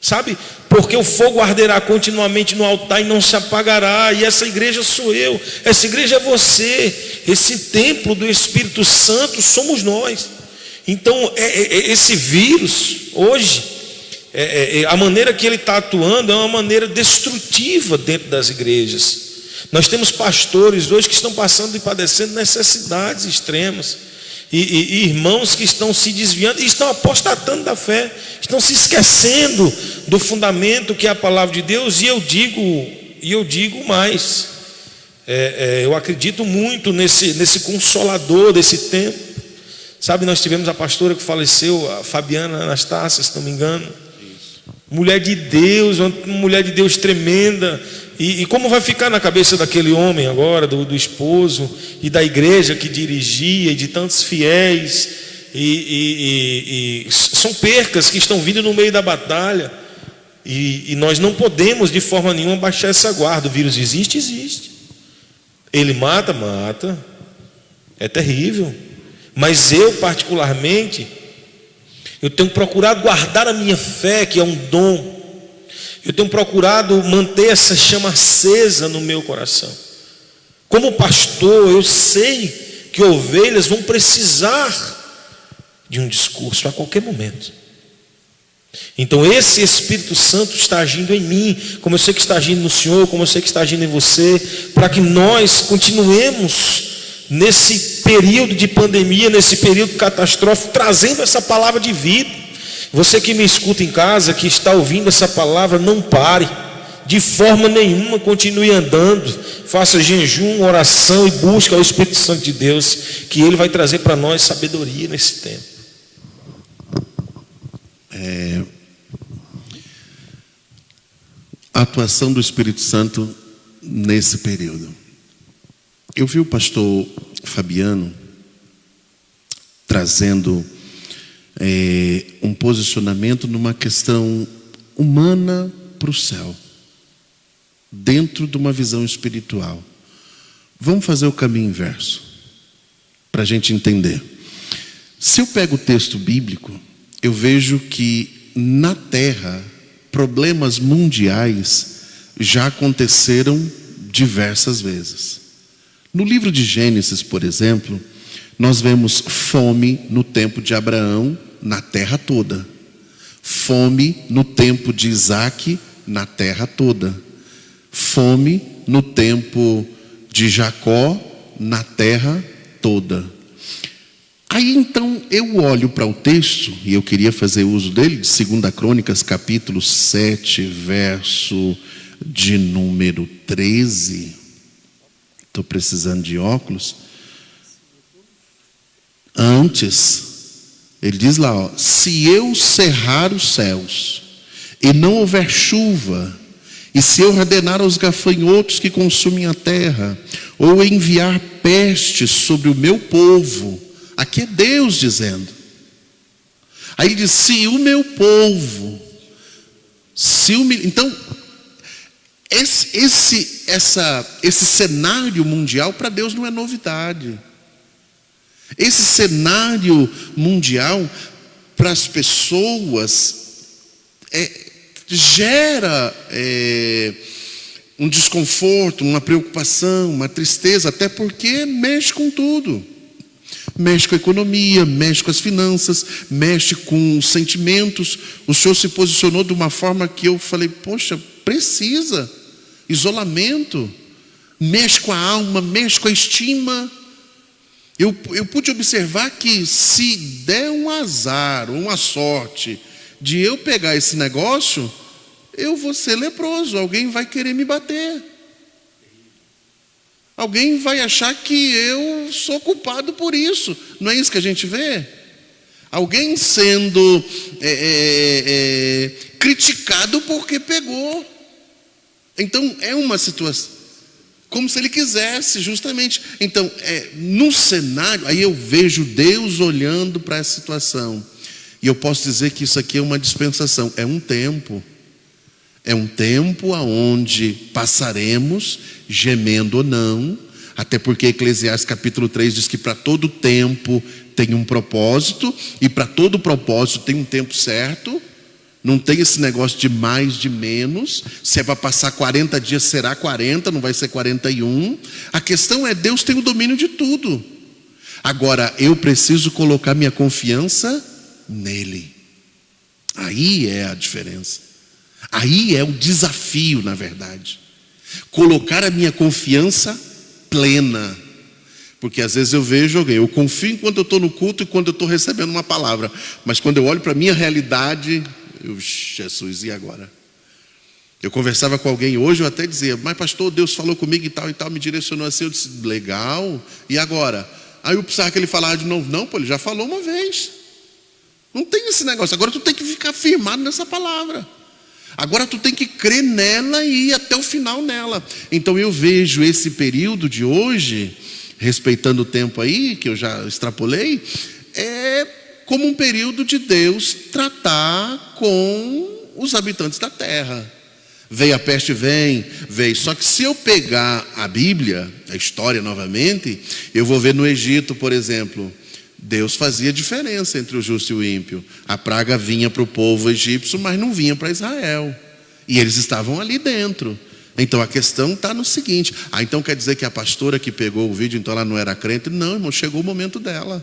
Sabe? Porque o fogo arderá continuamente no altar e não se apagará. E essa igreja sou eu. Essa igreja é você. Esse templo do Espírito Santo somos nós. Então, esse vírus, hoje, a maneira que ele está atuando é uma maneira destrutiva dentro das igrejas. Nós temos pastores hoje que estão passando e padecendo necessidades extremas. E irmãos que estão se desviando e estão apostatando da fé. Estão se esquecendo do fundamento que é a palavra de Deus. E eu digo mais. Eu acredito muito nesse consolador desse tempo. Sabe, nós tivemos a pastora que faleceu, a Fabiana Anastácia, se não me engano. Mulher de Deus, uma mulher de Deus tremenda. E como vai ficar na cabeça daquele homem agora, do esposo e da igreja que dirigia e de tantos fiéis? São percas que estão vindo no meio da batalha. E nós não podemos de forma nenhuma baixar essa guarda. O vírus existe? Existe. Ele mata? Mata. É terrível. Mas eu particularmente, eu tenho procurado guardar a minha fé, que é um dom. Eu tenho procurado manter essa chama acesa no meu coração. Como pastor, eu sei que ovelhas vão precisar de um discurso a qualquer momento. Então esse Espírito Santo está agindo em mim, como eu sei que está agindo no Senhor, como eu sei que está agindo em você, para que nós continuemos nesse período de pandemia, nesse período catastrófico, trazendo essa palavra de vida. Você que me escuta em casa, que está ouvindo essa palavra, não pare, de forma nenhuma, continue andando, faça jejum, oração e busque ao Espírito Santo de Deus, que Ele vai trazer para nós sabedoria nesse tempo. A atuação do Espírito Santo nesse período. Eu vi o pastor Fabiano trazendo um posicionamento numa questão humana para o céu, dentro de uma visão espiritual. Vamos fazer o caminho inverso, para a gente entender. Se eu pego o texto bíblico, eu vejo que na terra, problemas mundiais já aconteceram diversas vezes. No livro de Gênesis, por exemplo, nós vemos fome no tempo de Abraão na terra toda. Fome no tempo de Isaac na terra toda. Fome no tempo de Jacó na terra toda. Aí então eu olho para o texto, e eu queria fazer uso dele, de 2 Crônicas, capítulo 7, verso de número 13. Estou precisando de óculos. Antes, ele diz lá, ó, se eu cerrar os céus e não houver chuva, e se eu ordenar aos gafanhotos que consumem a terra, ou enviar pestes sobre o meu povo, aqui é Deus dizendo. Aí ele diz, se o meu povo, então, esse cenário mundial para Deus não é novidade. Esse cenário mundial para as pessoas gera um desconforto, uma preocupação, uma tristeza, até porque mexe com tudo. Mexe com a economia, mexe com as finanças, mexe com os sentimentos. O Senhor se posicionou de uma forma que eu falei, poxa, precisa. Isolamento, mexe com a alma, mexe com a estima. Eu pude observar que se der um azar, uma sorte, de eu pegar esse negócio, eu vou ser leproso, alguém vai querer me bater. Alguém vai achar que eu sou culpado por isso. Não é isso que a gente vê? Alguém sendo criticado porque pegou. Então é uma situação como se ele quisesse, justamente. Então, num cenário, aí eu vejo Deus olhando para essa situação. E eu posso dizer que isso aqui é uma dispensação, é um tempo. É um tempo aonde passaremos, gemendo ou não, até porque Eclesiastes capítulo 3 diz que para todo tempo tem um propósito, e para todo propósito tem um tempo certo. Não tem esse negócio de mais, de menos. Se é para passar 40 dias, será 40, não vai ser 41. A questão é, Deus tem o domínio de tudo. Agora, eu preciso colocar minha confiança nele. Aí é a diferença. Aí é o desafio, na verdade. Colocar a minha confiança plena. Porque às vezes eu vejo alguém, eu confio enquanto eu estou no culto e quando eu estou recebendo uma palavra. Mas quando eu olho para a minha realidade, Jesus, e agora? Eu conversava com alguém hoje, eu até dizia, mas pastor, Deus falou comigo e tal, me direcionou assim. Eu disse, legal, e agora? Aí eu precisava que ele falasse de novo. Não, pô, ele já falou uma vez. Não tem esse negócio, agora tu tem que ficar firmado nessa palavra. Agora tu tem que crer nela e ir até o final nela. Então eu vejo esse período de hoje, respeitando o tempo aí, que eu já extrapolei, como um período de Deus tratar com os habitantes da terra. Veio a peste, veio. Só que se eu pegar a Bíblia, a história novamente, eu vou ver no Egito, por exemplo, Deus fazia diferença entre o justo e o ímpio. A praga vinha para o povo egípcio, mas não vinha para Israel. E eles estavam ali dentro. Então a questão está no seguinte, então quer dizer que a pastora que pegou o vídeo, então ela não era crente? Não, irmão, chegou o momento dela.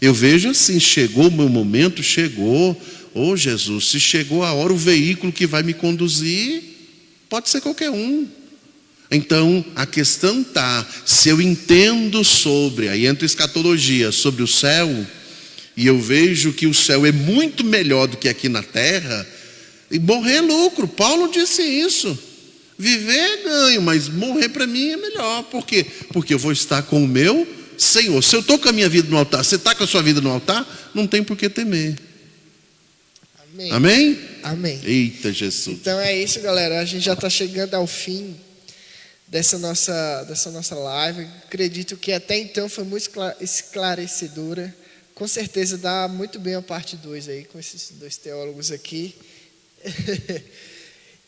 Eu vejo assim, chegou o meu momento, chegou. Oh Jesus, se chegou a hora, o veículo que vai me conduzir pode ser qualquer um. Então a questão está, se eu entendo sobre, aí entra escatologia, sobre o céu, e eu vejo que o céu é muito melhor do que aqui na terra, e morrer é lucro. Paulo disse isso. Viver é ganho, mas morrer para mim é melhor. Por quê? Porque eu vou estar com o meu Senhor. Se eu estou com a minha vida no altar, você está com a sua vida no altar, não tem por que temer. Amém. Amém? Amém. Eita Jesus. Então é isso, galera. A gente já está chegando ao fim dessa nossa live. Acredito que até então foi muito esclarecedora com certeza dá muito bem a parte 2 aí, com esses dois teólogos aqui.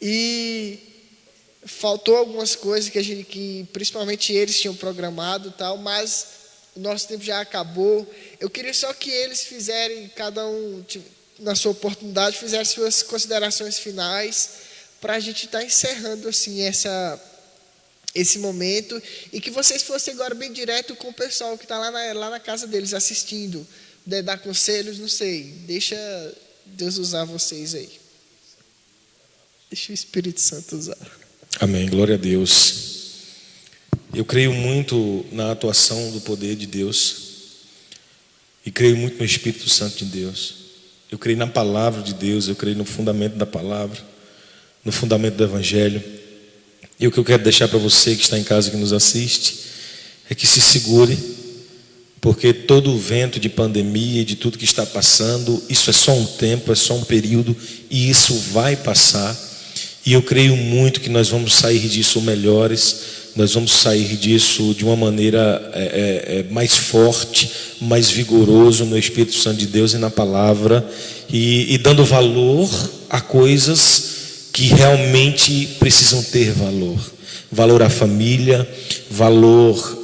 E faltou algumas coisas que principalmente eles tinham programado e tal, mas o nosso tempo já acabou. Eu queria só que eles fizerem, cada um, na sua oportunidade, fizerem suas considerações finais, para a gente estar encerrando assim esse momento, e que vocês fossem agora bem direto com o pessoal que está lá na casa deles assistindo, dar conselhos, não sei, deixa Deus usar vocês aí. Deixa o Espírito Santo usar. Amém, glória a Deus. Eu creio muito na atuação do poder de Deus e creio muito no Espírito Santo de Deus. Eu creio na palavra de Deus, eu creio no fundamento da palavra, no fundamento do Evangelho. E o que eu quero deixar para você que está em casa, que nos assiste, é que se segure, porque todo o vento de pandemia e de tudo que está passando, isso é só um tempo, é só um período, e isso vai passar. E eu creio muito que nós vamos sair disso melhores, nós vamos sair disso de uma maneira mais forte, mais vigoroso no Espírito Santo de Deus e na palavra, e dando valor a coisas que realmente precisam ter valor. Valor à família, valor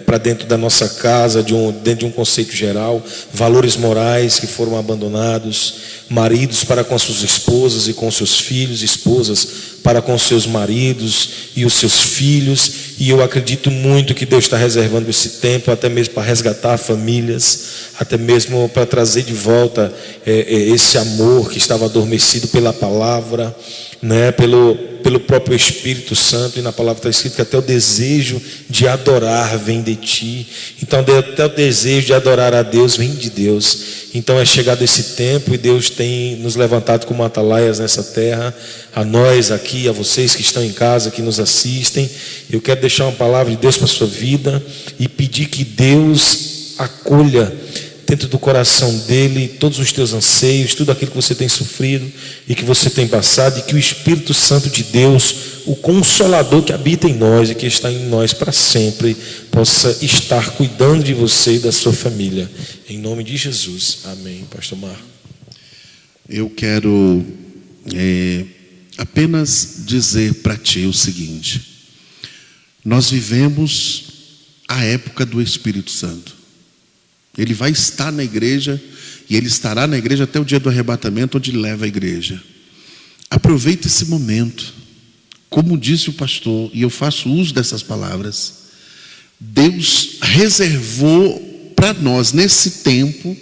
para dentro da nossa casa, dentro de um conceito geral, valores morais que foram abandonados, maridos para com suas esposas e com seus filhos, esposas para com seus maridos e os seus filhos. E eu acredito muito que Deus está reservando esse tempo até mesmo para resgatar famílias, até mesmo para trazer de volta esse amor que estava adormecido pela palavra, né? Pelo próprio Espírito Santo. E na palavra está escrito que até o desejo de adorar vem de ti. Então até o desejo de adorar a Deus vem de Deus. Então é chegado esse tempo, e Deus tem nos levantado como atalaias nessa terra, a nós aqui, a vocês que estão em casa, que nos assistem. Eu quero deixar uma palavra de Deus para a sua vida e pedir que Deus acolha dentro do coração dele todos os teus anseios, tudo aquilo que você tem sofrido e que você tem passado, e que o Espírito Santo de Deus, o Consolador que habita em nós e que está em nós para sempre, possa estar cuidando de você e da sua família, em nome de Jesus, amém. Pastor Marco. Eu quero apenas dizer para ti o seguinte: nós vivemos a época do Espírito Santo. Ele vai estar na igreja, e ele estará na igreja até o dia do arrebatamento, onde leva a igreja. Aproveite esse momento. Como disse o pastor, e eu faço uso dessas palavras, Deus reservou para nós nesse tempo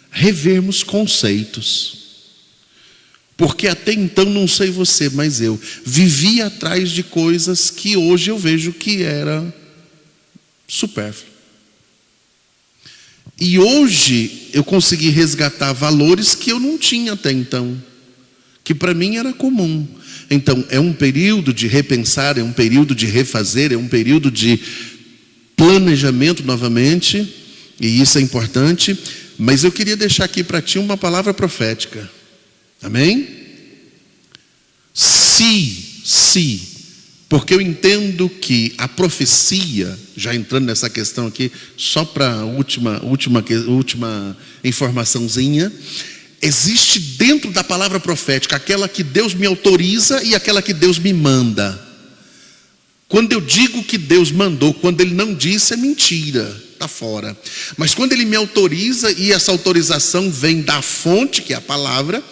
revermos conceitos. Porque até então, não sei você, mas eu vivia atrás de coisas que hoje eu vejo que era supérfluo. E hoje eu consegui resgatar valores que eu não tinha até então, que para mim era comum. Então é um período de repensar, é um período de refazer, é um período de planejamento novamente, e isso é importante. Mas eu queria deixar aqui para ti uma palavra profética. Amém? Porque eu entendo que a profecia, já entrando nessa questão aqui, só para a última informaçãozinha, existe dentro da palavra profética aquela que Deus me autoriza e aquela que Deus me manda. Quando eu digo que Deus mandou, quando Ele não disse, é mentira, está fora. Mas quando Ele me autoriza, e essa autorização vem da fonte, que é a palavra,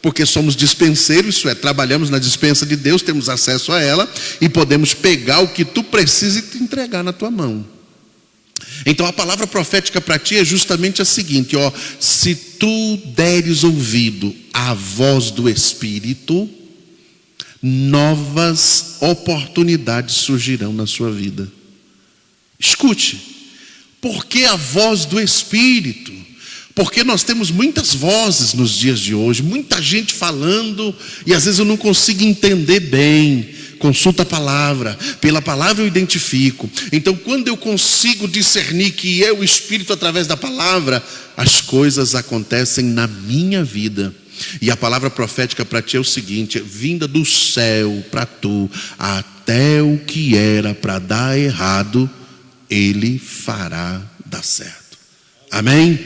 porque somos dispenseiros, isso é, trabalhamos na dispensa de Deus, temos acesso a ela, e podemos pegar o que tu precisa e te entregar na tua mão. Então a palavra profética para ti é justamente a seguinte: se tu deres ouvido à voz do Espírito, novas oportunidades surgirão na sua vida. Escute, por que a voz do Espírito? Porque nós temos muitas vozes nos dias de hoje, muita gente falando, e às vezes eu não consigo entender bem. Consulta a palavra, pela palavra eu identifico. Então quando eu consigo discernir que é o Espírito através da palavra, as coisas acontecem na minha vida. E a palavra profética para ti é o seguinte: vinda do céu para tu, até o que era para dar errado, Ele fará dar certo. Amém?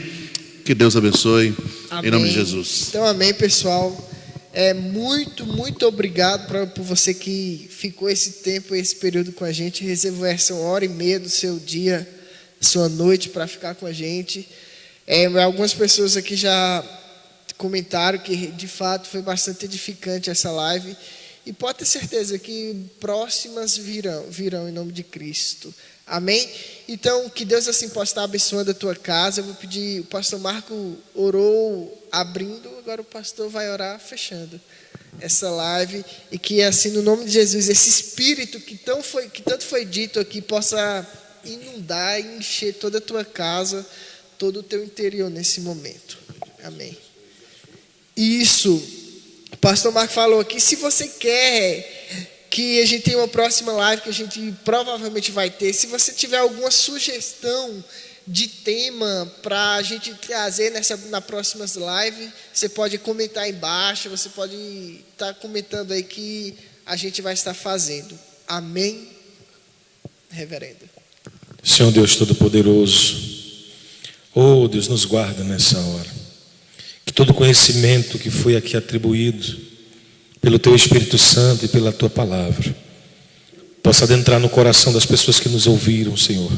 Que Deus abençoe. Amém. Em nome de Jesus. Então, amém, pessoal. Muito obrigado por você que ficou esse tempo, esse período com a gente. Reservou essa 1h30 do seu dia, sua noite para ficar com a gente. Algumas pessoas aqui já comentaram que de fato foi bastante edificante essa live. E pode ter certeza que próximas virão em nome de Cristo. Amém? Então, que Deus assim possa estar abençoando a tua casa. Eu vou pedir, o pastor Marco orou abrindo, agora o pastor vai orar fechando essa live. E que assim, no nome de Jesus, esse espírito que tanto foi dito aqui possa inundar e encher toda a tua casa, todo o teu interior nesse momento. Amém. Isso. O pastor Marco falou aqui, se você quer que a gente tenha uma próxima live, que a gente provavelmente vai ter, se você tiver alguma sugestão de tema para a gente trazer na próxima live, você pode comentar aí embaixo, você pode estar comentando aí que a gente vai estar fazendo. Amém, reverendo? Senhor Deus Todo-Poderoso, oh Deus, nos guarda nessa hora. Que todo conhecimento que foi aqui atribuído pelo Teu Espírito Santo e pela Tua Palavra possa adentrar no coração das pessoas que nos ouviram, Senhor,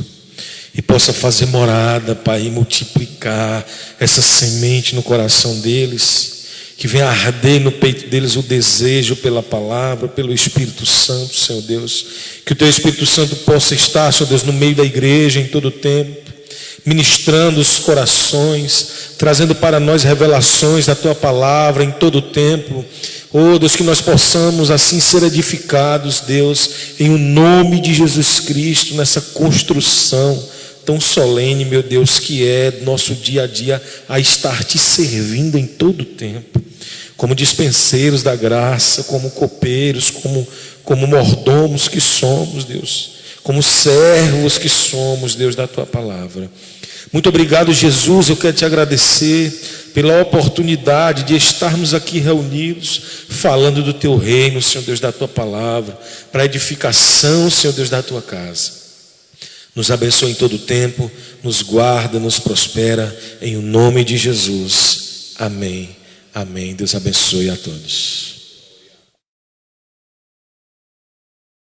e possa fazer morada, Pai, e multiplicar essa semente no coração deles, que venha arder no peito deles o desejo pela Palavra, pelo Espírito Santo, Senhor Deus. Que o Teu Espírito Santo possa estar, Senhor Deus, no meio da igreja em todo o tempo, ministrando os corações, trazendo para nós revelações da Tua Palavra em todo o tempo. Oh Deus, que nós possamos assim ser edificados, Deus, em o nome de Jesus Cristo, nessa construção tão solene, meu Deus, que é nosso dia a dia, a estar Te servindo em todo o tempo, como dispenseiros da graça, como copeiros, como mordomos que somos, Deus, como servos que somos, Deus, da Tua Palavra. Muito obrigado, Jesus. Eu quero Te agradecer pela oportunidade de estarmos aqui reunidos, falando do Teu reino, Senhor Deus, da Tua Palavra, para edificação, Senhor Deus, da Tua casa. Nos abençoa em todo o tempo, nos guarda, nos prospera, em o nome de Jesus. Amém. Amém. Deus abençoe a todos.